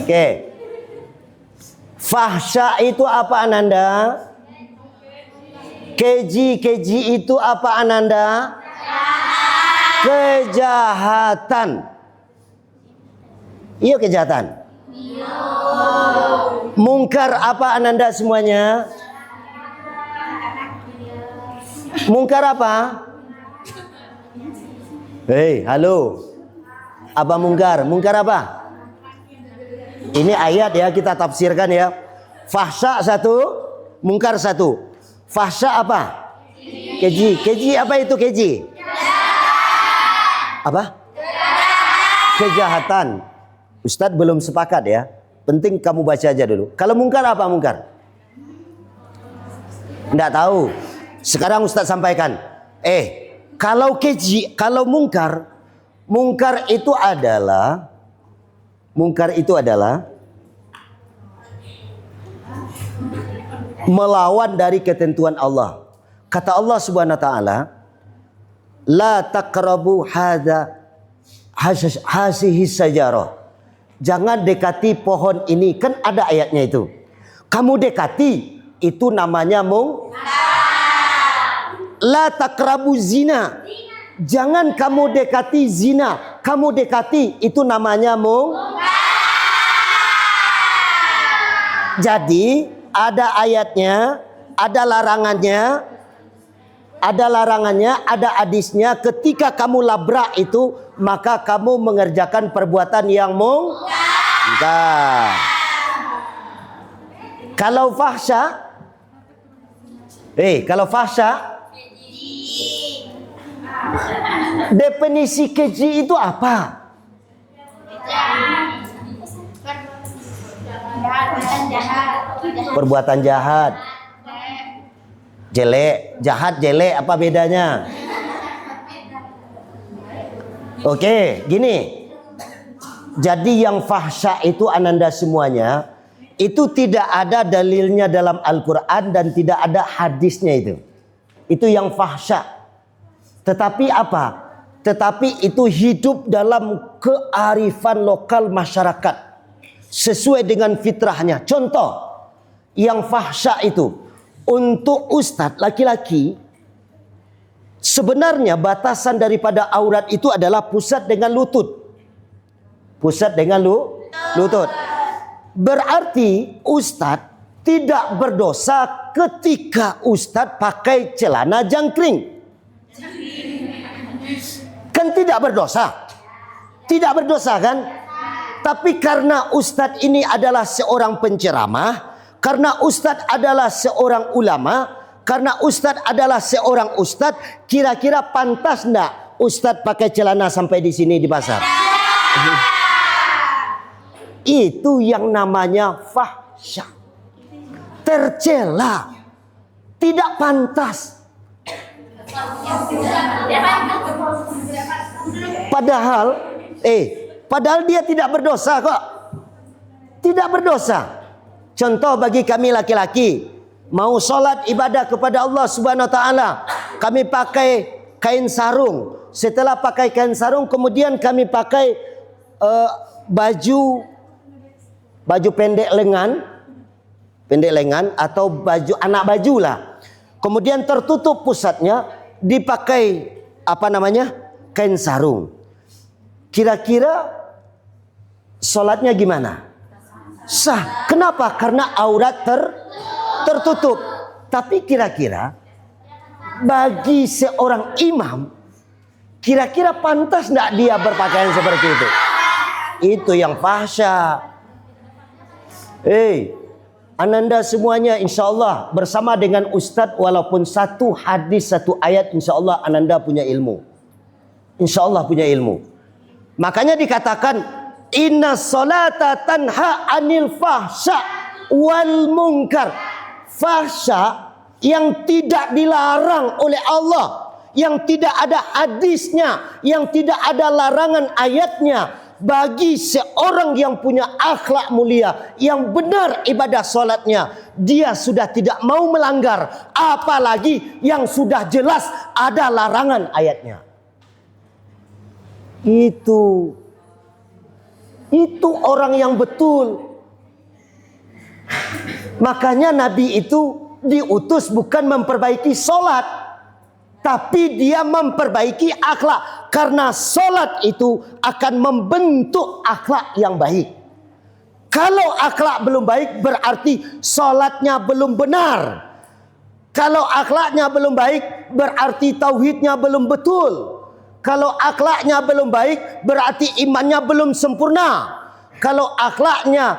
Oke. Fahsya itu apa Ananda? Keji itu apa Ananda? Kejahatan. Iya kejahatan. Mungkar apa ananda semuanya? Mungkar apa? Hei, halo. Apa mungkar? Mungkar apa? Ini ayat ya, kita tafsirkan ya. Fahsya satu, mungkar satu. Fahsya apa? Keji. Keji apa itu keji? Apa? Kejahatan. Ustadz belum sepakat ya. Penting kamu baca aja dulu. Kalau mungkar apa mungkar? Enggak tahu. Sekarang Ustadz sampaikan. Kalau keji, kalau mungkar itu adalah melawan dari ketentuan Allah. Kata Allah Subhanahu wa taala, la taqrabu hasihi sajarah. Jangan dekati pohon ini. Kan ada ayatnya itu. Kamu dekati, itu namanya la taqrabu zina. Jangan kamu dekati zina. Kamu dekati, itu namanya Jadi ada ayatnya, ada larangannya, ada hadisnya. Ketika kamu labrak itu, maka kamu mengerjakan perbuatan yang mungkar. Kalau fahsya, definisi keji itu apa? Perbuatan jahat. Jelek, jahat, jelek, apa bedanya? Oke, gini. Jadi yang fahsya itu ananda semuanya, itu tidak ada dalilnya dalam Al-Quran dan tidak ada hadisnya itu. Itu yang fahsya. Tetapi apa? Tetapi itu hidup dalam kearifan lokal masyarakat. Sesuai dengan fitrahnya. Contoh, yang fahsya itu. Untuk ustadz laki-laki, sebenarnya batasan daripada aurat itu adalah pusat dengan lutut. Pusat dengan lutut. Berarti ustadz tidak berdosa ketika ustadz pakai celana jangkring. Kan tidak berdosa. Tidak berdosa kan? Tapi karena ustadz ini adalah seorang penceramah, karena ustadz adalah seorang ulama, karena ustadz adalah seorang ustadz, kira-kira pantas enggak ustadz pakai celana sampai di sini di pasar? Itu yang namanya fahsya. Tercela. Tidak pantas. Padahal dia tidak berdosa kok. Tidak berdosa. Contoh bagi kami laki-laki, mau sholat ibadah kepada Allah Subhanahu wa taala, kami pakai kain sarung. Setelah pakai kain sarung, kemudian kami pakai baju pendek lengan atau baju anak baju lah. Kemudian tertutup pusatnya, dipakai kain sarung. Kira-kira sholatnya gimana? Sah. Kenapa? Karena aurat tertutup. Tapi kira-kira bagi seorang imam, kira-kira pantas enggak dia berpakaian seperti itu? Itu yang fahsya. Ananda semuanya insyaallah bersama dengan Ustadz, walaupun satu hadis satu ayat, insyaallah ananda punya ilmu. Insyaallah punya ilmu. Makanya dikatakan inna sholata tanha anil fahsya wal munkar. Fahsya yang tidak dilarang oleh Allah, yang tidak ada hadisnya, yang tidak ada larangan ayatnya. Bagi seorang yang punya akhlak mulia, yang benar ibadah sholatnya, dia sudah tidak mau melanggar. Apalagi yang sudah jelas ada larangan ayatnya. Itu orang yang betul. Makanya Nabi itu diutus bukan memperbaiki sholat, tapi dia memperbaiki akhlak. Karena solat itu akan membentuk akhlak yang baik. Kalau akhlak belum baik, berarti solatnya belum benar. Kalau akhlaknya belum baik, berarti tauhidnya belum betul. Kalau akhlaknya belum baik, berarti imannya belum sempurna. Kalau akhlaknya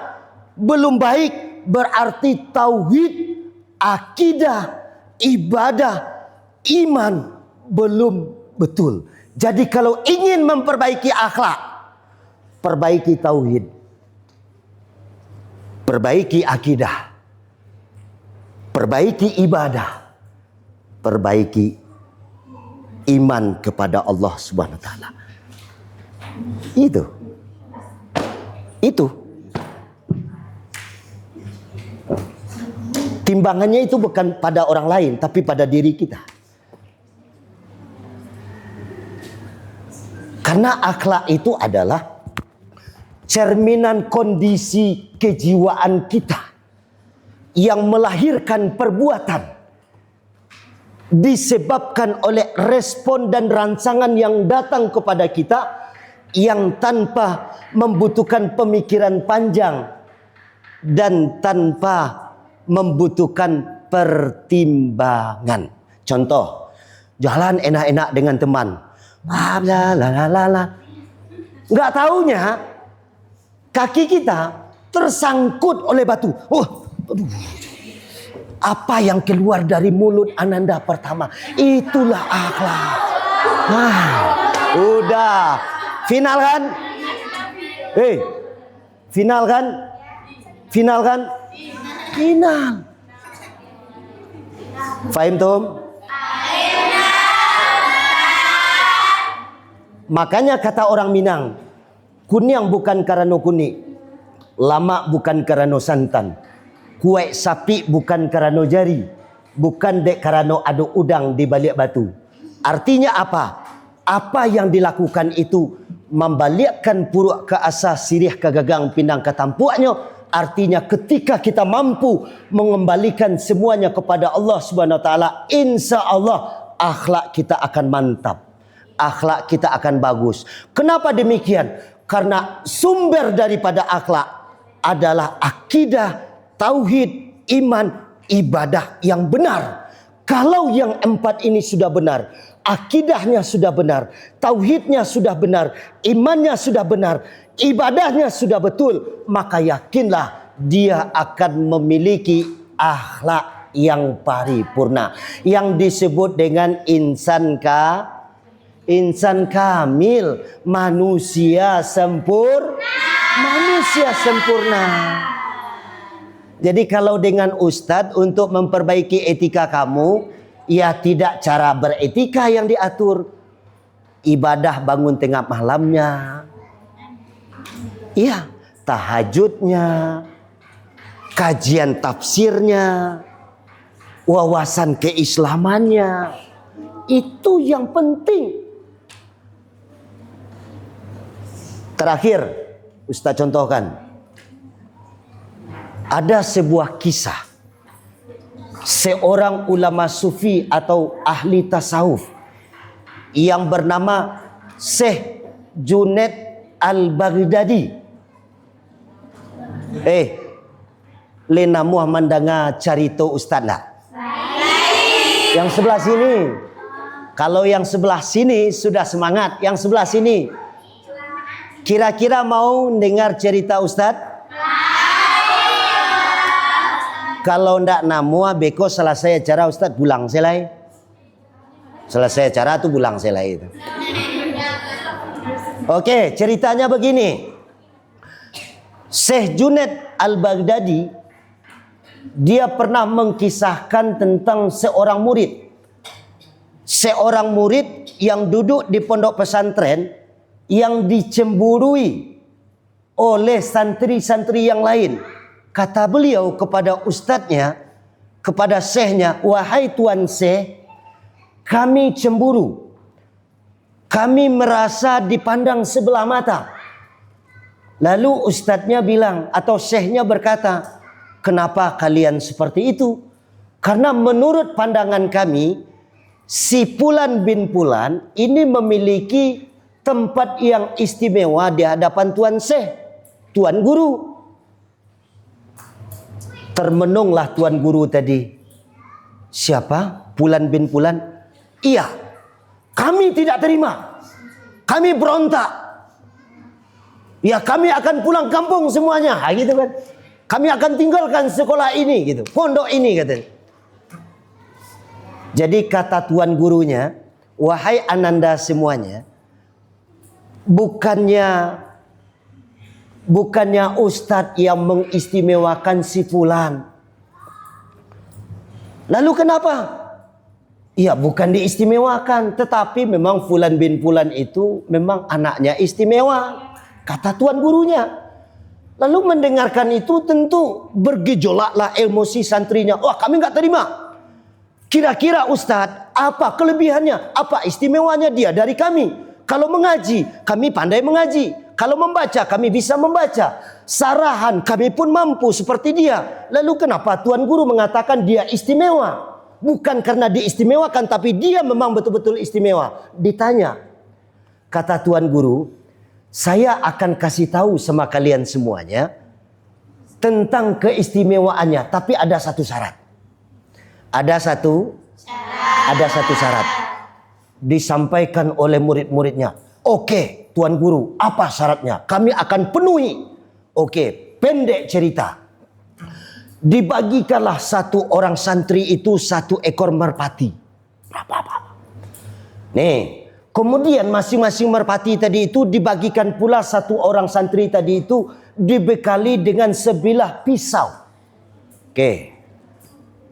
belum baik, berarti tauhid, akidah, ibadah, iman belum betul. Jadi kalau ingin memperbaiki akhlak, perbaiki tauhid, perbaiki akidah, perbaiki ibadah, perbaiki iman kepada Allah Subhanahu wa taala. Itu. Timbangannya itu bukan pada orang lain, tapi pada diri kita. Karena akhlak itu adalah cerminan kondisi kejiwaan kita yang melahirkan perbuatan disebabkan oleh respon dan rangsangan yang datang kepada kita yang tanpa membutuhkan pemikiran panjang dan tanpa membutuhkan pertimbangan. Contoh, jalan enak-enak dengan teman. Nggak taunya kaki kita tersangkut oleh batu. Aduh. Apa yang keluar dari mulut Ananda pertama, itulah akhlak. Udah. Final kan? Final kan? Final kan? Final. Fahim tum? Makanya kata orang Minang, kunyang bukan karena kuni, lama bukan karena santan, kue sapi bukan karena jari, bukan dek karena ada udang di balik batu. Artinya apa? Apa yang dilakukan itu membalikkan puruk ke asas, sirih ke gagang, pindang ke tampuknya. Artinya ketika kita mampu mengembalikan semuanya kepada Allah Subhanahu wa taala, insya Allah akhlak kita akan mantap. Akhlak kita akan bagus. Kenapa demikian? Karena sumber daripada akhlak adalah akidah, tauhid, iman, ibadah yang benar. Kalau yang 4 ini sudah benar, akidahnya sudah benar, tauhidnya sudah benar, imannya sudah benar, ibadahnya sudah betul, maka yakinlah dia akan memiliki akhlak yang paripurna, yang disebut dengan insan kamil, manusia sempurna. Jadi kalau dengan ustadz untuk memperbaiki etika kamu, ya tidak cara beretika yang diatur. Ibadah bangun tengah malamnya, iya, tahajudnya, kajian tafsirnya, wawasan keislamannya, itu yang penting. Terakhir, Ustaz contohkan. Ada sebuah kisah seorang ulama sufi atau ahli tasawuf yang bernama Syekh Junaid Al-Baghdadi. Lena Muhammad danga carito Ustaz lah. Yang sebelah sini. Kalau yang sebelah sini sudah semangat, yang sebelah sini kira-kira mau dengar cerita Ustaz? Kalau ndak namua beko selesai acara Ustaz pulang selai. Selesai acara tuh pulang selai itu. Oke, ceritanya begini. Syekh Junaid Al-Baghdadi dia pernah mengkisahkan tentang seorang murid. Seorang murid yang duduk di pondok pesantren yang dicemburui oleh santri-santri yang lain. Kata beliau kepada ustadznya, kepada syekhnya, wahai tuan syekh, kami cemburu. Kami merasa dipandang sebelah mata. Lalu ustadznya bilang, atau syekhnya berkata, kenapa kalian seperti itu? Karena menurut pandangan kami, si Pulan bin Pulan ini memiliki tempat yang istimewa di hadapan Tuan Syekh, Tuan Guru. Termenunglah Tuan Guru tadi. Siapa? Pulan bin Pulan. Iya, kami tidak terima. Kami berontak. Ya, kami akan pulang kampung semuanya. Gitu kan. Kami akan tinggalkan sekolah ini gitu. Pondok ini katanya. Jadi kata Tuan Gurunya, wahai ananda semuanya, bukannya Ustadz yang mengistimewakan si Fulan. Lalu kenapa? Ya bukan diistimewakan, tetapi memang Fulan bin Fulan itu memang anaknya istimewa, kata Tuan Gurunya. Lalu mendengarkan itu tentu bergejolaklah emosi santrinya. Wah, kami nggak terima. Kira-kira Ustadz, apa kelebihannya? Apa istimewanya dia dari kami? Kalau mengaji, kami pandai mengaji. Kalau membaca, kami bisa membaca. Sarahan, kami pun mampu seperti dia. Lalu kenapa Tuan Guru mengatakan dia istimewa? Bukan karena diistimewakan, tapi dia memang betul-betul istimewa. Ditanya, kata Tuan Guru, saya akan kasih tahu sama kalian semuanya tentang keistimewaannya. Tapi ada satu syarat. Ada satu syarat. Disampaikan oleh murid-muridnya. Oke, Tuan Guru, apa syaratnya? Kami akan penuhi. Oke, pendek cerita. Dibagikanlah satu orang santri itu 1 ekor merpati. Nih, kemudian masing-masing merpati tadi itu dibagikan pula satu orang santri tadi itu dibekali dengan sebilah pisau. Oke.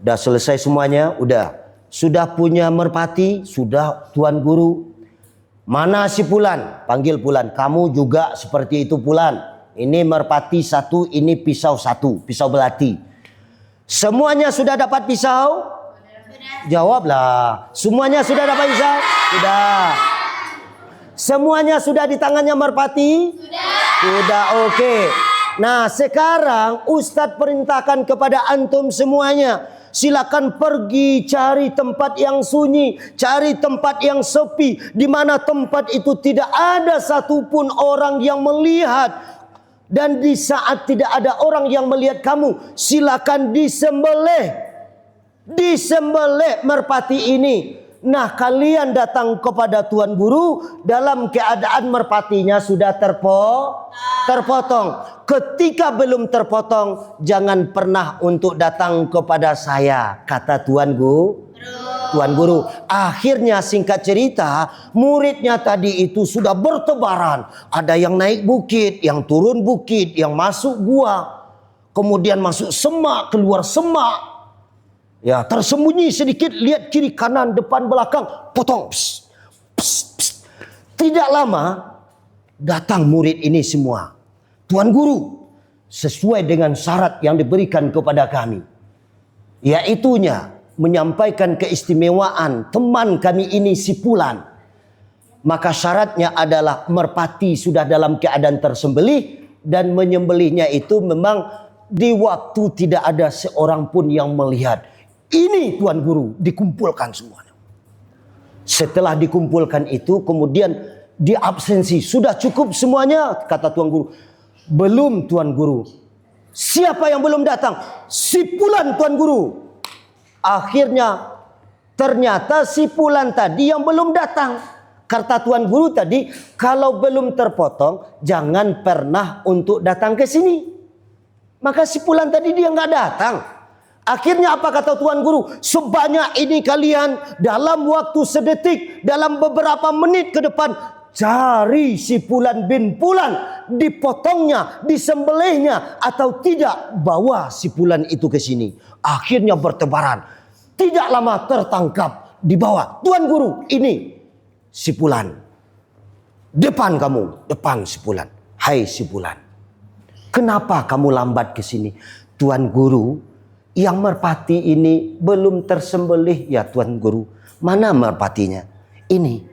Udah selesai semuanya, udah. Sudah punya merpati, sudah Tuan Guru. Mana si Pulan? Panggil Pulan. Kamu juga seperti itu Pulan. Ini merpati 1, ini pisau 1, pisau belati. Semuanya sudah dapat pisau? Jawablah. Semuanya sudah dapat pisau? Sudah. Semuanya sudah di tangannya merpati? Sudah, oke. Nah, sekarang Ustadz perintahkan kepada antum semuanya. Silakan pergi cari tempat yang sunyi, cari tempat yang sepi, di mana tempat itu tidak ada satupun orang yang melihat. Dan di saat tidak ada orang yang melihat kamu, silakan disembelih merpati ini. Nah, kalian datang kepada Tuan Guru dalam keadaan merpatinya sudah terpotong. Ketika belum terpotong, jangan pernah untuk datang kepada saya, kata Tuan Guru. Akhirnya singkat cerita, muridnya tadi itu sudah bertebaran. Ada yang naik bukit, yang turun bukit, yang masuk gua, kemudian masuk semak, keluar semak. Ya, tersembunyi sedikit, lihat kiri kanan depan belakang, potong. Pss, pss, pss. Tidak lama datang murid ini semua. Tuan Guru, sesuai dengan syarat yang diberikan kepada kami, yaitunya menyampaikan keistimewaan teman kami ini si Pulan. Maka syaratnya adalah merpati sudah dalam keadaan tersembelih, dan menyembelihnya itu memang di waktu tidak ada seorang pun yang melihat. Ini Tuan Guru dikumpulkan semuanya. Setelah dikumpulkan itu kemudian diabsensi. Sudah cukup semuanya, kata Tuan Guru. Belum Tuan Guru. Siapa yang belum datang? Si Pulan Tuan Guru. Akhirnya ternyata si Pulan tadi yang belum datang. Kata Tuan Guru tadi, kalau belum terpotong jangan pernah untuk datang ke sini. Maka si Pulan tadi dia nggak datang. Akhirnya apa kata Tuan Guru? Sebanyak ini kalian dalam waktu sedetik, dalam beberapa menit ke depan, cari si Pulan bin Pulan, dipotongnya, disembelihnya atau tidak, bawa si Pulan itu ke sini. Akhirnya bertebaran. Tidak lama tertangkap, dibawa. Tuan Guru, ini si Pulan. Depan kamu, depan si Pulan. Hai si Pulan, kenapa kamu lambat ke sini? Tuan Guru, yang merpati ini belum tersembelih ya Tuan Guru. Mana merpatinya? Ini.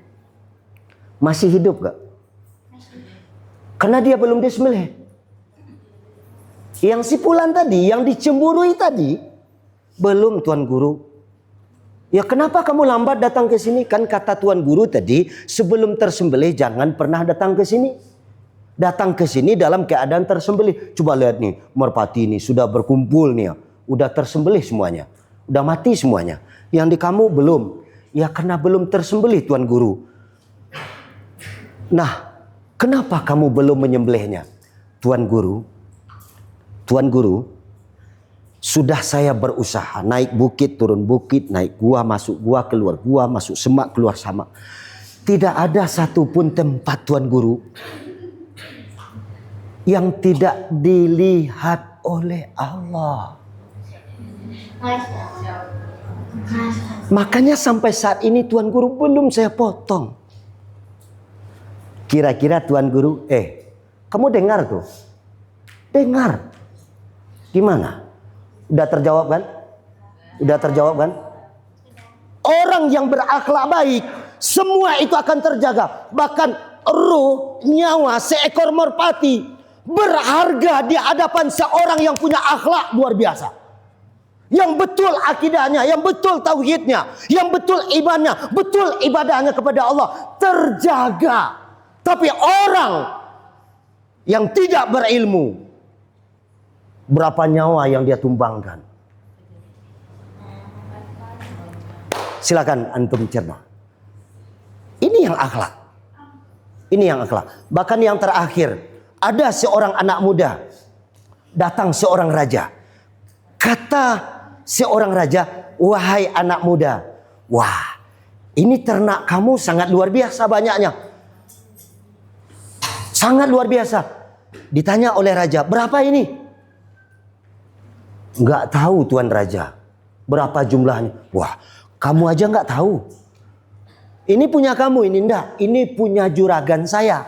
Masih hidup gak? Karena dia belum disembelih. Yang si Pulan tadi, yang dicemburui tadi, belum Tuan Guru. Ya kenapa kamu lambat datang ke sini? Kan kata Tuan Guru tadi, sebelum tersembelih jangan pernah datang ke sini. Datang ke sini dalam keadaan tersembelih. Coba lihat nih, merpati ini sudah berkumpul nih. Udah tersembelih semuanya. Udah mati semuanya. Yang di kamu belum. Ya karena belum tersembelih Tuan Guru. Nah, kenapa kamu belum menyembelihnya? Tuan Guru, sudah saya berusaha naik bukit, turun bukit, naik gua, masuk gua, keluar gua, masuk semak, keluar semak. Tidak ada satupun tempat Tuan Guru yang tidak dilihat oleh Allah. Makanya sampai saat ini Tuan Guru belum saya potong. Kira-kira Tuan Guru, kamu dengar tuh? Dengar. Gimana? Udah terjawab kan? Udah terjawab kan? Orang yang berakhlak baik, semua itu akan terjaga. Bahkan ruh, nyawa, seekor merpati berharga di hadapan seorang yang punya akhlak luar biasa. Yang betul akidahnya, yang betul tauhidnya, yang betul imannya, betul ibadahnya kepada Allah terjaga. Tapi orang yang tidak berilmu, berapa nyawa yang dia tumbangkan? Silakan antum cerna. Ini yang akhlak. Ini yang akhlak. Bahkan yang terakhir, ada seorang anak muda, datang seorang raja. Kata seorang raja, wahai anak muda, wah, ini ternak kamu sangat luar biasa banyaknya. Sangat luar biasa. Ditanya oleh raja, berapa ini? Nggak tahu Tuan Raja. Berapa jumlahnya? Wah, kamu aja nggak tahu. Ini punya kamu, ini enggak. Ini punya juragan saya.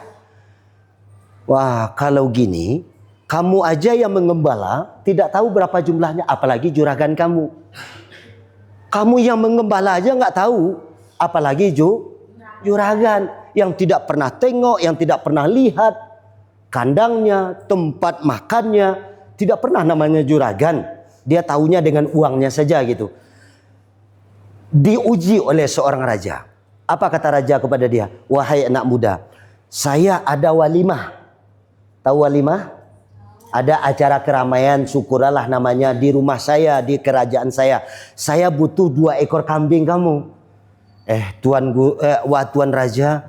Wah, kalau gini, kamu aja yang mengembala tidak tahu berapa jumlahnya, apalagi juragan kamu. Kamu yang mengembala aja nggak tahu, apalagi juragan yang tidak pernah tengok, yang tidak pernah lihat kandangnya, tempat makannya, tidak pernah namanya juragan. Dia tahunya dengan uangnya saja gitu. Diuji oleh seorang raja. Apa kata raja kepada dia? Wahai anak muda, saya ada walimah. Tahu walimah? Ada acara keramaian, syukurlah namanya, di rumah saya, di kerajaan saya. Saya butuh 2 ekor kambing kamu. Tuan Raja,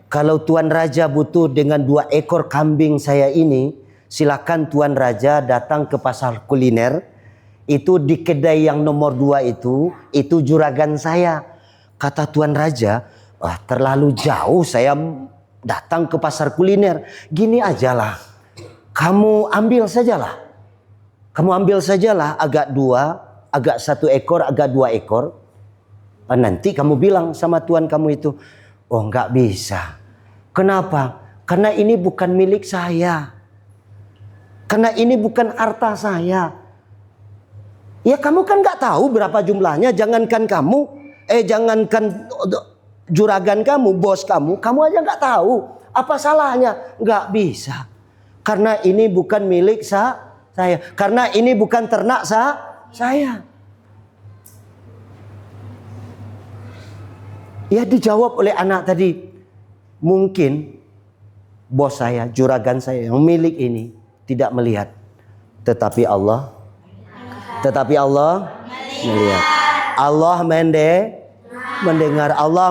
kalau Tuan Raja butuh dengan 2 ekor kambing saya ini, silakan Tuan Raja datang ke pasar kuliner. Itu di kedai yang nomor 2 itu juragan saya. Kata Tuan Raja, wah terlalu jauh saya datang ke pasar kuliner. Gini ajalah, kamu ambil sajalah. Kamu ambil sajalah agak 2, agak 1 ekor, agak 2 ekor. Nanti kamu bilang sama Tuan kamu itu, oh nggak bisa. Kenapa? Karena ini bukan milik saya. Karena ini bukan harta saya. Ya kamu kan nggak tahu berapa jumlahnya. Jangankan kamu, jangankan juragan kamu, bos kamu aja nggak tahu. Apa salahnya? Nggak bisa. Karena ini bukan milik saya. Karena ini bukan ternak saya. Ya dijawab oleh anak tadi, mungkin bos saya, juragan saya yang milik ini tidak melihat, tetapi Allah melihat. Allah mendengar, Allah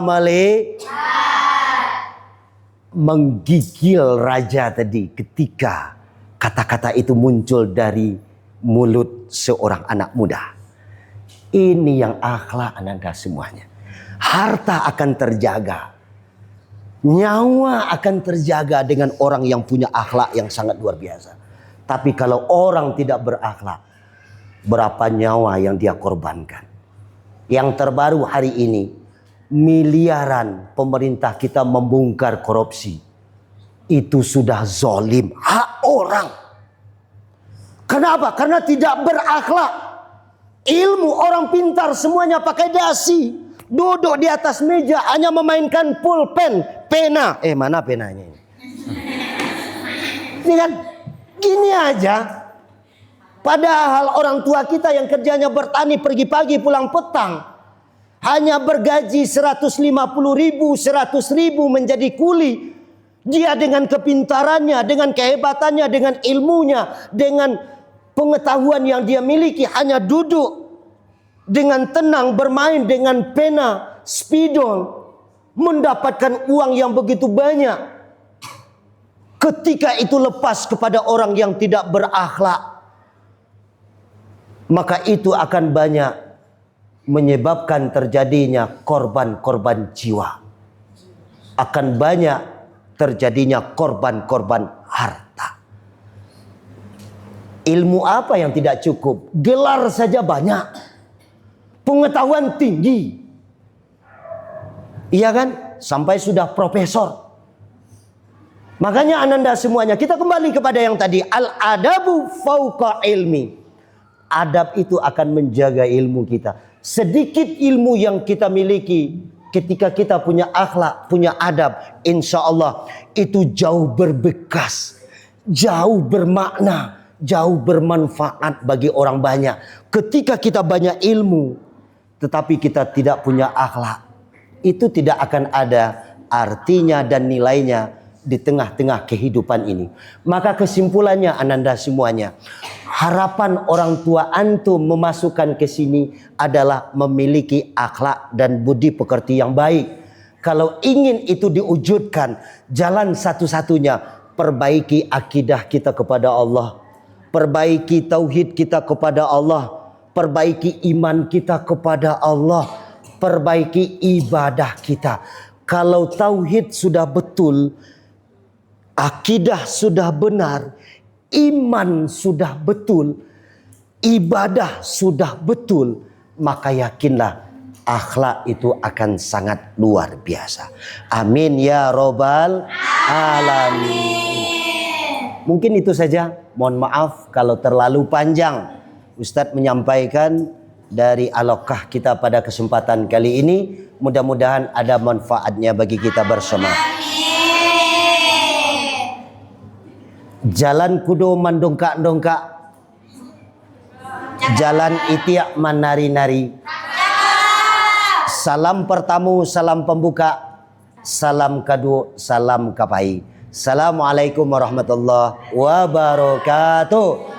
menggigil raja tadi ketika kata-kata itu muncul dari mulut seorang anak muda. Ini yang akhlak ananda semuanya. Harta akan terjaga, nyawa akan terjaga dengan orang yang punya akhlak yang sangat luar biasa. Tapi kalau orang tidak berakhlak, berapa nyawa yang dia korbankan. Yang terbaru hari ini, miliaran pemerintah kita membongkar korupsi. Itu sudah zolim, hak orang. Kenapa? Karena tidak berakhlak. Ilmu orang pintar semuanya pakai dasi. Duduk di atas meja hanya memainkan pulpen, pena. Mana penanya ini? Ini kan gini aja. Padahal orang tua kita yang kerjanya bertani pergi pagi pulang petang, hanya bergaji 150.000, 100.000 menjadi kuli. Dia dengan kepintarannya, dengan kehebatannya, dengan ilmunya, dengan pengetahuan yang dia miliki, hanya duduk dengan tenang bermain dengan pena, spidol, mendapatkan uang yang begitu banyak. Ketika itu lepas kepada orang yang tidak berakhlak, maka itu akan banyak menyebabkan terjadinya korban-korban jiwa. Akan banyak terjadinya korban-korban harta. Ilmu apa yang tidak cukup? Gelar saja banyak, pengetahuan tinggi, iya kan? Sampai sudah profesor. Makanya ananda semuanya, kita kembali kepada yang tadi, al-adabu fauqa ilmi. Adab itu akan menjaga ilmu kita. Sedikit ilmu yang kita miliki, ketika kita punya akhlak, punya adab, insya Allah itu jauh berbekas, jauh bermakna, jauh bermanfaat bagi orang banyak. Ketika kita banyak ilmu, tetapi kita tidak punya akhlak, itu tidak akan ada artinya dan nilainya di tengah-tengah kehidupan ini. Maka kesimpulannya ananda semuanya, harapan orang tua antum memasukkan ke sini adalah memiliki akhlak dan budi pekerti yang baik. Kalau ingin itu diwujudkan, jalan satu-satunya perbaiki akidah kita kepada Allah, perbaiki tauhid kita kepada Allah, perbaiki iman kita kepada Allah, perbaiki ibadah kita. Kalau tauhid sudah betul, akidah sudah benar, iman sudah betul, ibadah sudah betul, maka yakinlah akhlak itu akan sangat luar biasa. Amin ya robbal alamin. Mungkin itu saja. Mohon maaf kalau terlalu panjang Ustadz menyampaikan dari alokah kita pada kesempatan kali ini. Mudah-mudahan ada manfaatnya bagi kita bersama. Jalan kudo mandongkak-dongkak, jalan itiak menari-nari. Salam pertamu, salam pembuka, salam kadu, salam kapai. Assalamualaikum warahmatullahi wabarakatuh.